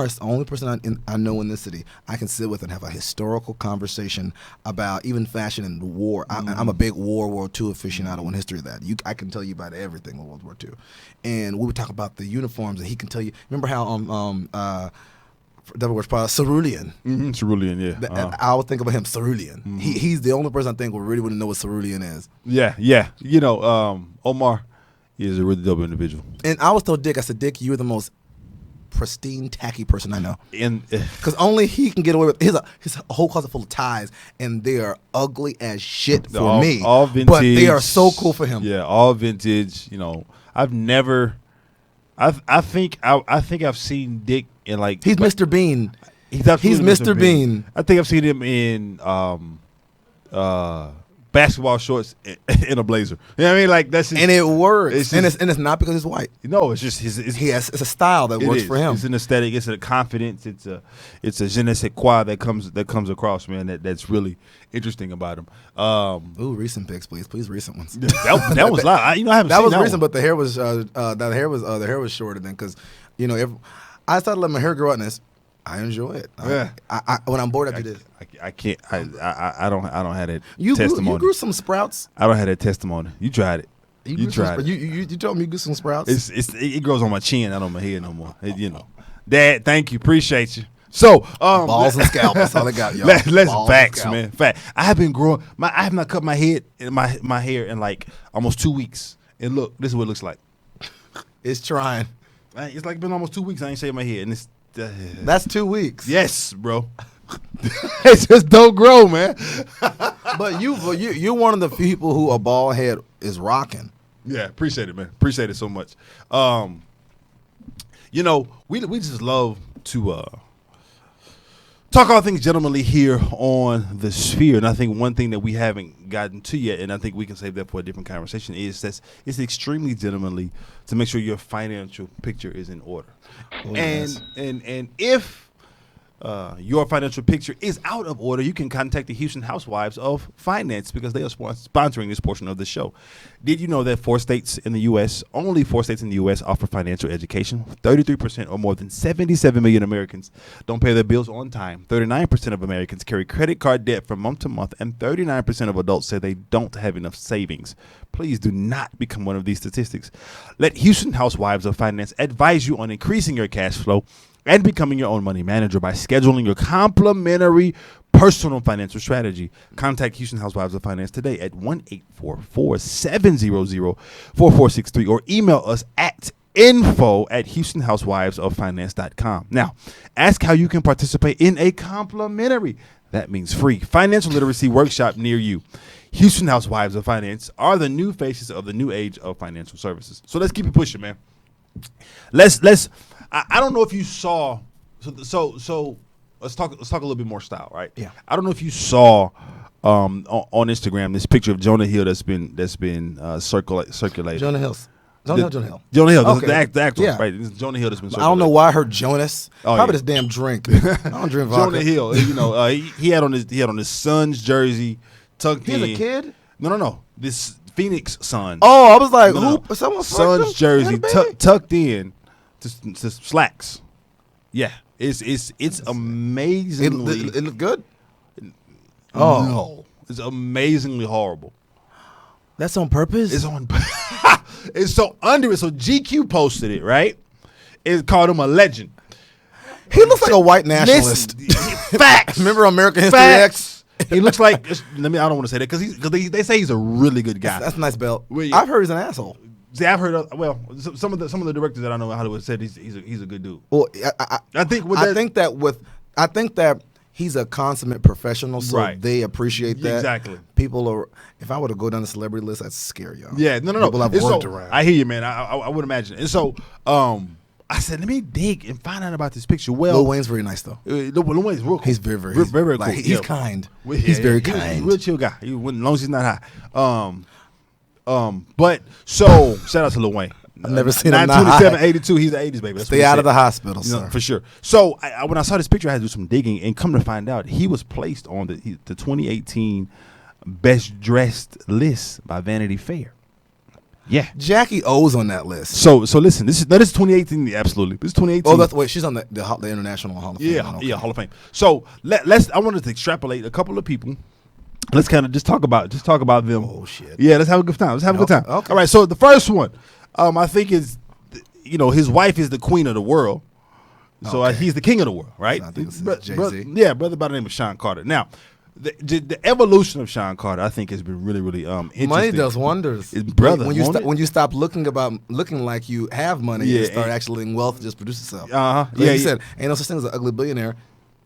is the only person I know in this city I can sit with and have a historical conversation about even fashion and war. I'm a big World War II aficionado in history of that. I can tell you about everything in World War II. And we would talk about the uniforms, and he can tell you. Remember how Devil Wears Prada, Cerulean. Cerulean, yeah. I always think about him, Cerulean. He's the only person I think really wouldn't know what Cerulean is. Yeah. You know, Omar is a really dope individual. And I was told Dick, I said, Dick, you're the most pristine, tacky person I know. And because only he can get away with his whole closet full of ties, and they are ugly as shit for me. All vintage, but they are so cool for him. Yeah, all vintage. You know, I think I've seen Dick in like he's Mr. Bean. He's Mr. Bean. I think I've seen him in basketball shorts in a blazer. You know what I mean? Like that's and it works. And it's not because he's white. No, it's just it's a style that works for him. It's an aesthetic. It's a confidence. It's a je ne sais quoi that comes across, man. That's really interesting about him. Ooh, recent pics, please, recent ones. That was live. I haven't. That seen was that recent, one. but the hair was the hair was shorter than because if I started letting my hair grow out, and I enjoy it. Yeah. I when I'm bored, I do this. I can't. I don't have that You testimony. grew some sprouts. I don't have that testimony. You tried it. You tried it. You told me you grew some sprouts. It grows on my chin, not on my head no more. You know, Dad. Thank you. Appreciate you. So balls and scalp. That's all I got, y'all. Let's balls facts, man. Fact. I have been growing. I have not cut my head in my hair in like almost 2 weeks. And look, this is what it looks like. It's trying. It's like been almost 2 weeks. I ain't shaved my head, and it's. That's 2 weeks. Yes, bro. It just don't grow, man. But you're one of the people who a bald head is rocking. Yeah, appreciate it, man. Appreciate it so much. You know, we just love to talk all things gentlemanly here on the Sphere. And I think one thing that we haven't gotten to yet, and I think we can save that for a different conversation, is that it's extremely gentlemanly to make sure your financial picture is in order. Oh, and yes. If your financial picture is out of order, you can contact the Houston Housewives of Finance because they are sponsoring this portion of the show. Did you know that only 4 states in the U.S. offer financial education? 33% or more than 77 million Americans don't pay their bills on time. 39% of Americans carry credit card debt from month to month, and 39% of adults say they don't have enough savings. Please do not become one of these statistics. Let Houston Housewives of Finance advise you on increasing your cash flow and becoming your own money manager by scheduling your complimentary personal financial strategy. Contact Houston Housewives of Finance today at 1-844-700-4463 or email us at info@houstonhousewivesoffinance.com. Now, ask how you can participate in a complimentary, that means free, financial literacy workshop near you. Houston Housewives of Finance are the new faces of the new age of financial services. So let's keep it pushing, man. I don't know if you saw. So let's talk a little bit more style, right? Yeah. I don't know if you saw on Instagram this picture of Jonah Hill that's been circulated. Jonah Hill. Jonah Hill. Jonah Hill, Okay. the actor, Yeah. right? It's Jonah Hill that's been I circulated. don't know why I heard Jonas. Oh, Probably yeah. this damn drink. I don't drink vodka. Jonah Hill, you know, he had on his son's jersey tucked in. He's a kid? No. This Phoenix Suns. Oh, I was like, No. who? Someone Suns jersey tucked in to slacks. Yeah, it's amazingly. It looked good? No, it's amazingly horrible. That's on purpose? It's on. It's so under it. So GQ posted it, right? It called him a legend. He looks like a white nationalist. Facts. Remember American History Facts. X? He looks like. I don't want to say that because they say he's a really good guy. That's a nice belt. Well, yeah. I've heard he's an asshole. See, I've heard some of the directors that I know in Hollywood said he's a good dude. Well, I think that he's a consummate professional, so Right. they appreciate that. Exactly. People are. If I were to go down the celebrity list, I'd scare y'all. Yeah, no. People I've And worked so, around. I hear you, man. I would imagine. And so, I said, let me dig and find out about this picture. Well, Lil Wayne's very nice though. Lil Wayne's real cool. He's very, very, very like, cool. He's Yeah. kind. Well, He's very He's a kind. real chill guy. As long as he's not high. But so shout out to Lil Wayne. I've never seen him not 927, high. 82. He's the 80s baby. That's what Stay he out said. of the hospital, You know, sir. for sure. So when I saw this picture, I had to do some digging and come to find out he was placed on the 2018 Best Dressed list by Vanity Fair. Yeah. Jackie O's on that list. So listen, this is 2018. Absolutely, this is 2018. Oh, she's on the International Hall of Fame. Yeah, Okay. yeah, Hall of Fame. So I wanted to extrapolate a couple of people. Let's kind of just talk about them. Oh shit. Yeah, let's have a good time. Let's have a good time. Okay. All right. So the first one, I think is, his wife is the queen of the world. So Okay. he's the king of the world, right? So I think this is Bro- Jay-Z. yeah, brother by the name of Sean Carter. Now, the evolution of Sean Carter, I think, has been really, really interesting. Money does wonders, Brother, When you won't it? when you stop looking like you have money Yeah, and start and- actually letting wealth just produce itself. Uh-huh. Like Yeah, you yeah. said, ain't no such thing as an ugly billionaire.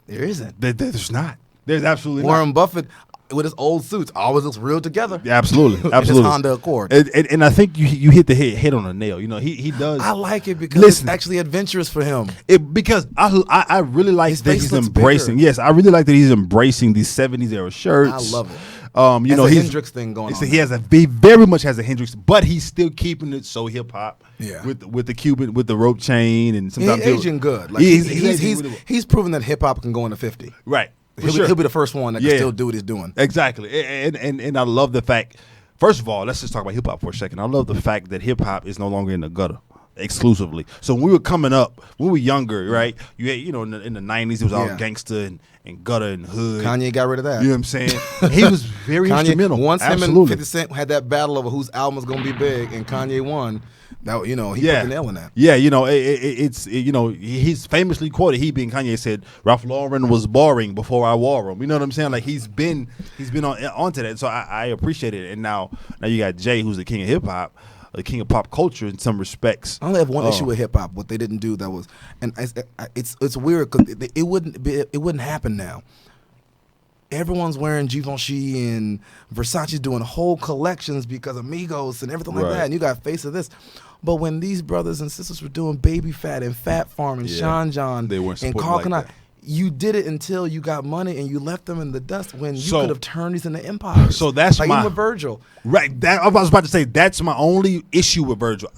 There isn't. There's not. There's absolutely Warren Buffett with his old suits always looks real together. not. Absolutely, In his absolutely. Honda Accord. And I think you hit the head on the nail. You know, he does. I like it because Listen. it's actually adventurous for him. Because I really like His that face he's looks embracing. bigger. Yes, I really like that he's embracing these 70s era shirts. I love it. You Has know, a he's Hendrix thing going on He there. has he very much has a Hendrix, but he's still keeping it so hip hop. Yeah. With the Cuban with the rope chain and He's sometimes he'll- aging good. Like he's he's aging really well. he's proven that hip hop can go into 50. right. For He'll, sure. he'll be the first one that can Yeah. still do what he's doing. Exactly, and I love the fact. First of all, let's just talk about hip hop for a second. I love the fact that hip hop is no longer in the gutter exclusively. So when we were coming up, when we were younger, right? You had, in the 90s, it was all Yeah. gangster and gutter and hood. Kanye got rid of that. You know what I'm saying? He was very Kanye, instrumental. once him and Absolutely. 50 Cent had that battle over whose album was going to be big, and Kanye won, that he put the nail in that. Yeah, he's famously quoted. He being Kanye said, "Ralph Lauren was boring before I wore him." You know what I'm saying? Like he's been onto that. So I appreciate it. And now you got Jay, who's the king of hip hop, the king of pop culture in some respects. I only have one issue with hip hop. What they didn't do that was, and it's weird because it wouldn't happen now. Everyone's wearing Givenchy and Versace doing whole collections because Amigos and everything like Right. that. And you got Face of This. But when these brothers and sisters were doing Baby Fat and Fat Farm and Yeah. Sean John They weren't and supporting Carl like Kanai, that. you did it until you got money and you left them in the dust when you So- could have turned these into empires. So that's like my- even with Virgil. Right. That I was about to say that's my only issue with Virgil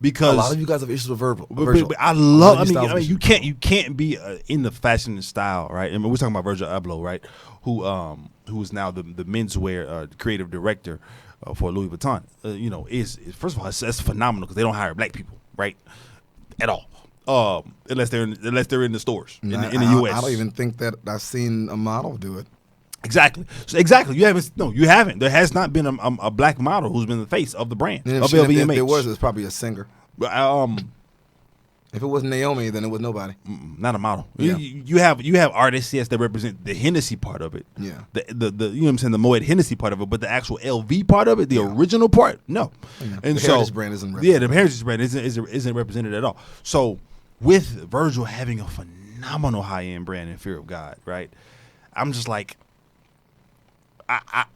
because A lot of you guys have issues with Virgil. But I love. A lot of you styles you can't be in the fashion and style, right? I mean, we're talking about Virgil Abloh, right? Who is now the menswear creative director for Louis Vuitton. Is first of all that's phenomenal because they don't hire black people, right? At all, unless they're in the stores in the U.S. I don't even think that I've seen a model do it. Exactly. So exactly. You haven't. There has not been a black model who's been the face of the brand And of if LVMH. there was, it was probably a singer. Um, If it wasn't Naomi, then it was nobody. not a model. Yeah. You have artists, yes, that represent the Hennessy part of it. Yeah. The you know what I'm saying, the Moet Hennessy part of it, but the actual LV part of it, the original part, no. And The so Heritage brand isn't Yeah, represented. the Heritage brand isn't represented at all. So with Virgil having a phenomenal high end brand in Fear of God, right? I'm just like,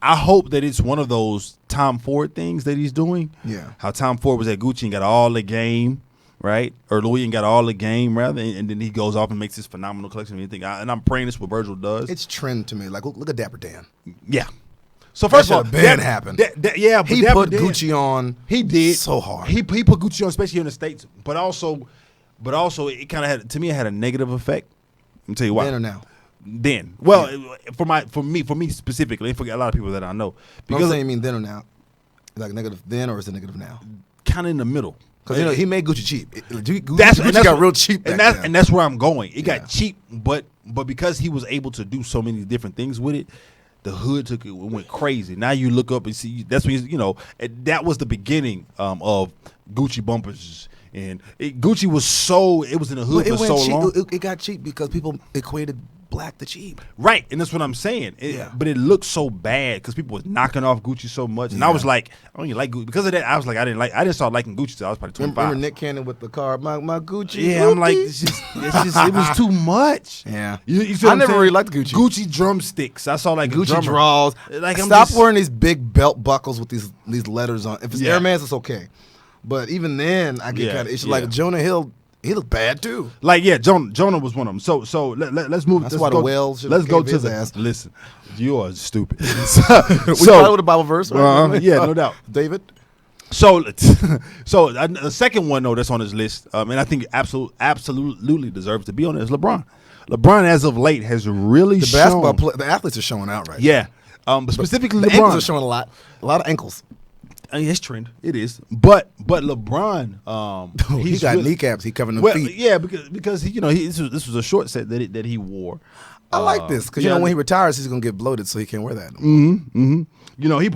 I hope that it's one of those Tom Ford things that he's doing. Yeah. How Tom Ford was at Gucci and got all the game, right? Or Louis and got all the game, rather, and then he goes off and makes this phenomenal collection. And I'm praying this what Virgil does. It's trend to me. Like look at Dapper Dan. Yeah. So first of all, That should've been happened. But He Dapper put Dan- Gucci on. He did so hard. He put Gucci on, especially here in the States, but also it kind of had, to me, it had a negative effect. Let me tell you why. Then or now? Then, well, for me specifically, and for a lot of people that I know, I'm because saying you mean then or now? Like negative then or is it negative now? kind of in the middle. Because he made Gucci cheap. Gucci That's got real cheap back then. and that's where I'm going. It Yeah. got cheap, but because he was able to do so many different things with it, the hood went crazy. Now you look up and see that's when that was the beginning of Gucci bumpers. And Gucci was it was in the hood But for so long. It got cheap because people equated black to cheap. Right, and that's what I'm saying. Yeah. But it looked so bad because people was knocking off Gucci so much, and I Yeah. was like, I don't even like Gucci because of that. I was like, I didn't start liking Gucci till I was probably 25. Remember Nick Cannon with the car, my Gucci? Yeah, I'm like, Gucci? it was too much. Yeah. You see I what I'm never saying? really liked Gucci. Gucci drumsticks. I saw like a Gucci drummer. draws. Like, I'm Stop just- wearing these big belt buckles with these letters on. If it's Yeah. Air Mans, it's okay. But even then, I get Yeah, kind of itchy. yeah. Like Jonah Hill, he looked bad too. Like Jonah was one of them. So let's move. That's let's why the go, whales should Let's go cave to his the ass. listen. You are stupid. We started with a Bible verse. Right? Yeah, no doubt. David. So the second one though that's on his list, and I think absolutely deserves to be on it is LeBron. LeBron, as of late, has really The shown. basketball, the athletes are showing out right. Yeah, but specifically The ankles are LeBron. showing a lot of ankles. It's trend. It is. But LeBron, He got kneecaps. He covering the well, feet. yeah, because this was a short set that he wore. I like this because when he retires, he's gonna get bloated, so he can't wear that.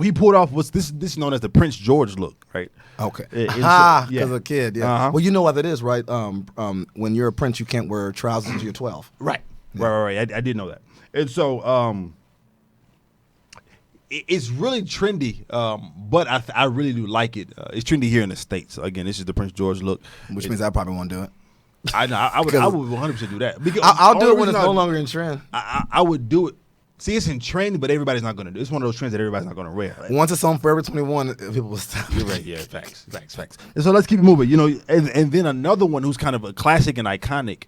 He pulled off what's this is known as the Prince George look, right? Okay. Yeah. Because a kid, yeah. Uh-huh. Well, you know what that is, right? When you're a prince, you can't wear trousers until you're 12. Right. Yeah. Right. I did know that. And so it's really trendy, but I really do like it. It's trendy here in the States. Again, this is the Prince George look. Which means I probably won't do it. I know. I would 100% do that. Because I'll do it when it's no longer in trend. I would do it. See, it's in trend, but everybody's not going to do it. It's one of those trends that everybody's not going to wear. Like, once it's on Forever 21, people will stop. You're right. Yeah, facts. And so let's keep it moving. And then another one who's kind of a classic and iconic,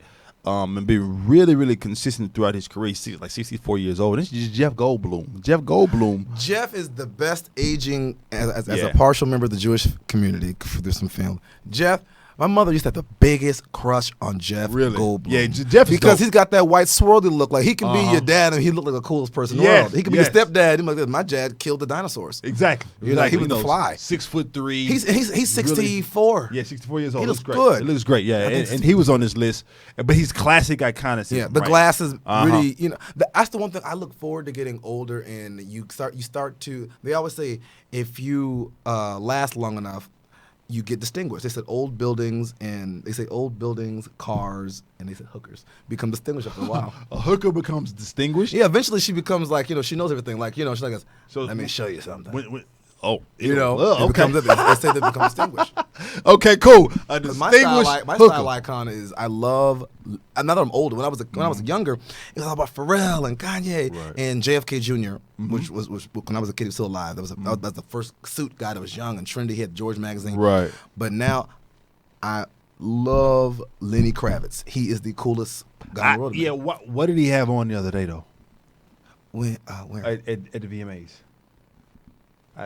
and been really, really consistent throughout his career. He's like 64 years old. This is Jeff Goldblum. Jeff is the best aging as a partial member of the Jewish community. There's some family. Jeff. My mother used to have the biggest crush on Jeff Goldblum. Yeah, Jeff is because dope. he's got that white swirly look. Like he can be your dad, and he look like the coolest person in the world. He can be your stepdad. He's like, my dad killed the dinosaurs. Exactly. He was the Fly. 6'3". He's 64. Yeah, 64 years old. He looks great. good. It looks great. Yeah, and he was on this list, but he's classic, iconic. Yeah, the glasses really. That's the one thing I look forward to getting older, and you start to. They always say if you last long enough, you get distinguished. They said old buildings, cars, and they said hookers become distinguished after a while. A hooker becomes distinguished? Yeah, eventually she becomes like, she knows everything. Like, she's like, let me show you something. It becomes, they say they become distinguished. Okay, cool. A distinguished my style icon is I love. Now that I'm older, when I was younger, it was all about Pharrell and Kanye and JFK Jr., which was when I was a kid, he was still alive. That was the first suit guy that was young and trendy. He had George magazine. Right. But now, I love Lenny Kravitz. He is the coolest guy in the world. Yeah. What did he have on the other day though? Where? At the VMAs.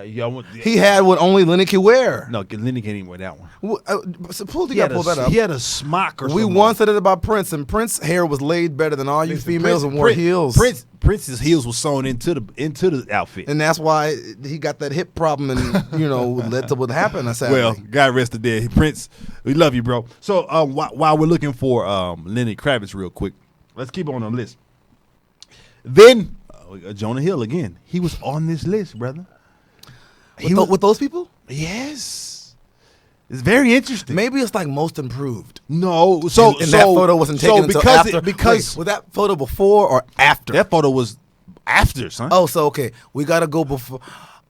He had what only Lenny could wear. No, Lenny can't even wear that one. Pull that up. He had a smock or something. We once said it about Prince, and Prince's hair was laid better than all you females and wore heels. Prince's heels were sewn into the outfit, and that's why he got that hip problem, and led to what happened. Well, God rest the dead. Prince, we love you, bro. So while we're looking for Lenny Kravitz, real quick, let's keep on the list. Then Jonah Hill again. He was on this list, brother. With those people? Yes. It's very interesting. Maybe it's like Most Improved. No. That photo wasn't taken until after. Was that photo before or after? That photo was after, son. Oh, so okay. We got to go before.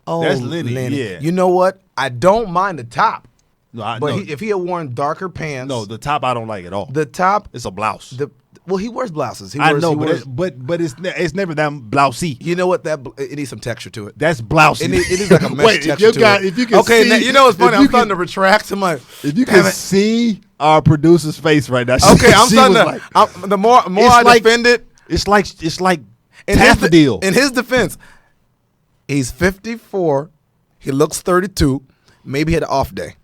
Oh, that's Lenny. Yeah. You know what? I don't mind the top. No, if he had worn darker pants. No, the top I don't like at all. The top. It's a blouse. Well, he wears blouses. But it's never that blousey. You know what? It needs some texture to it. That's blousey. It is like a mesh texture to it. If you can okay, see, now, you know what's funny? I'm starting to retract to my. If you can see our producer's face right now. Okay, I'm starting to. The more I defend it, it's like Taffadil. In his defense, he's 54. He looks 32. Maybe he had an off day.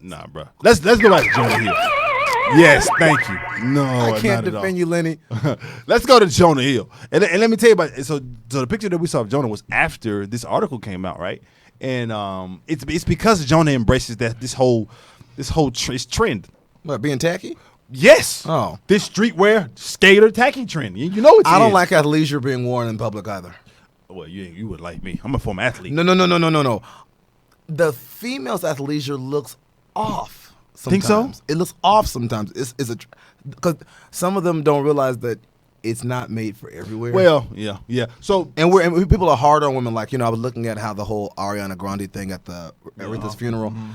Nah, bro. Let's go back to Jonah Hill. Yes, thank you. No, I can't defend you, Lenny. Let's go to Jonah Hill. And let me tell you about it. So the picture that we saw of Jonah was after this article came out, right? And it's because Jonah embraces this whole trend. What, being tacky? Yes. Oh. This streetwear skater tacky trend. You know it's I don't like athleisure being worn in public either. Well, you would like me. I'm a former athlete. No. The female's athleisure looks off. Sometimes. Think so? It looks off sometimes. Because some of them don't realize that it's not made for everywhere. Well, yeah. So and people are hard on women. Like I was looking at how the whole Ariana Grande thing at Aretha's funeral. Mm-hmm.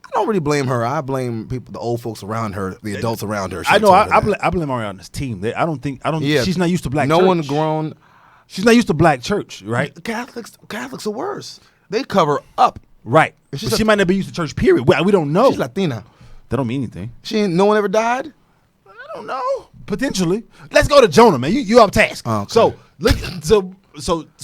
I don't really blame her. I blame people, the old folks around her, the adults around her. I know. I blame Ariana's team. I don't. Yeah, she's not used to black. No church. one grown. She's not used to black church, right? Catholics are worse. They cover up. Right. She might not be used to church. Period. We don't know. She's Latina. That don't mean anything. No one ever died? I don't know. Potentially. Let's go to Jonah, man. You off task. Oh, okay. So look. So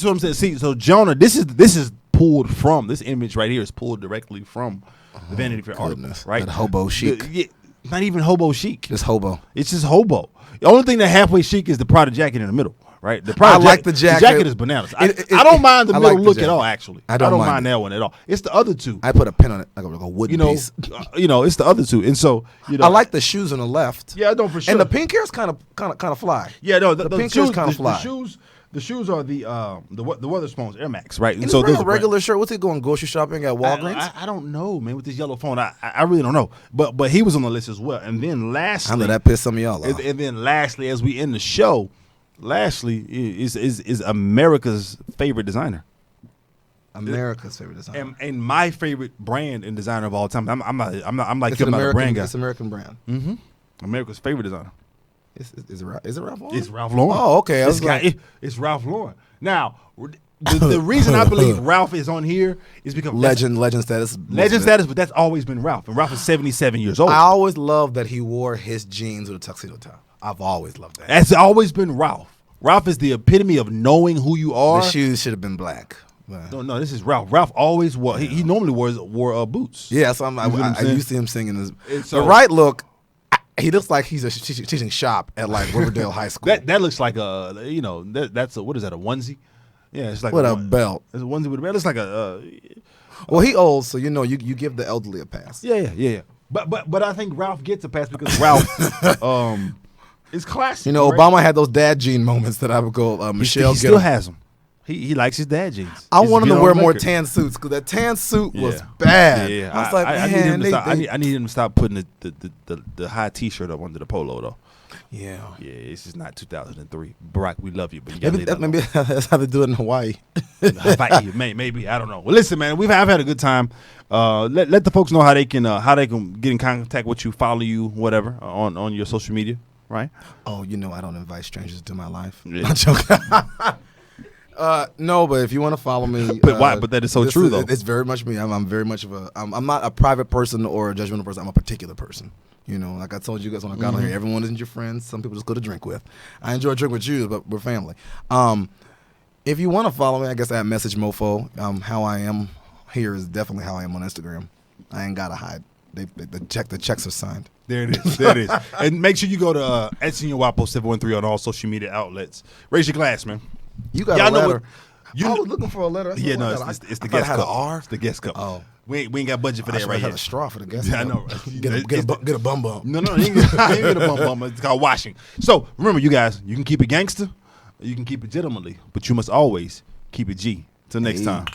I'm saying. See. So Jonah. This is pulled from this image right here is pulled directly from the Vanity Fair article. Right. That hobo chic. Not even hobo chic. It's hobo. It's just hobo. The only thing that halfway chic is the Prada jacket in the middle. right? I like the jacket. The jacket is bananas. I don't mind the middle look at all. Actually, I don't mind that one at all. It's the other two. I put a pin on it like a wooden piece. It's the other two, and so I like the shoes on the left. Yeah, I don't for sure. And the pink hair is kind of fly. Yeah, no, the pink hair is kind of fly. The shoes are the Weatherspoons Air Max, right? And so there's a regular shirt. What's he going grocery shopping at Walgreens? I don't know, man. With this yellow phone, I really don't know. But he was on the list as well. And then lastly, I know that pissed some of y'all off. And then lastly, as we end the show, is America's favorite designer. America's favorite designer. And my favorite brand and designer of all time. I'm like it's I'm not a brand guy. It's American brand. Mm-hmm. America's favorite designer. Is it Ralph Lauren? It's Ralph Lauren. Oh, okay. It's Ralph Lauren. Now, the reason I believe Ralph is on here is because legend status. Legend status, but that's always been Ralph. And Ralph is 77 years old. I always loved that he wore his jeans with a tuxedo top. I've always loved that. That's always been Ralph. Ralph is the epitome of knowing who you are. The shoes should have been black. No, this is Ralph. Ralph always wore. He normally wore boots. Yeah, so I used to him singing this. So, the right look. He looks like he's teaching shop at like Riverdale High School. That looks like that's what is that, a onesie? Yeah, it's like a belt. It's a onesie with a belt. It's like well, he old, so you give the elderly a pass. Yeah. But I think Ralph gets a pass because Ralph is classic. Right? Obama had those dad jean moments that I would go. Michelle he still has them. He likes his dad jeans. I want him to wear more tan suits because that tan suit was bad. Yeah, I was like, I need him to stop putting the high T-shirt up under the polo though. Yeah, this is not 2003. Barack, we love you, but you gotta maybe that's how they do it in Hawaii. Maybe I don't know. Well, listen, man, I've had a good time. Let the folks know how they can get in contact with you, follow you, whatever on your social media, right? Oh, I don't invite strangers into my life. Yeah. I'm joking. No, but if you want to follow me, but why? But that is so true, though. It's very much me. I'm very much of a. I'm not a private person or a judgmental person. I'm a particular person. Like I told you guys when I got on here, everyone isn't your friends. Some people just go to drink with. I enjoy drink with you, but we're family. If you want to follow me, I guess at Message Mofo. How I am here is definitely how I am on Instagram. I ain't gotta hide. The checks are signed. There it is. And make sure you go to @SenyorWapo713 on all social media outlets. Raise your glass, man. You got Y'all a letter. I was looking for a letter. It's the guest cup. It's the guest cup. Oh, we ain't got budget for that right here. Had a straw for the guest cup. I know. Get a bum bump. No, you ain't get a bum bump. It's called washing. So remember, you guys, you can keep it gangster, you can keep it gentlemanly, but you must always keep it G. Till next time.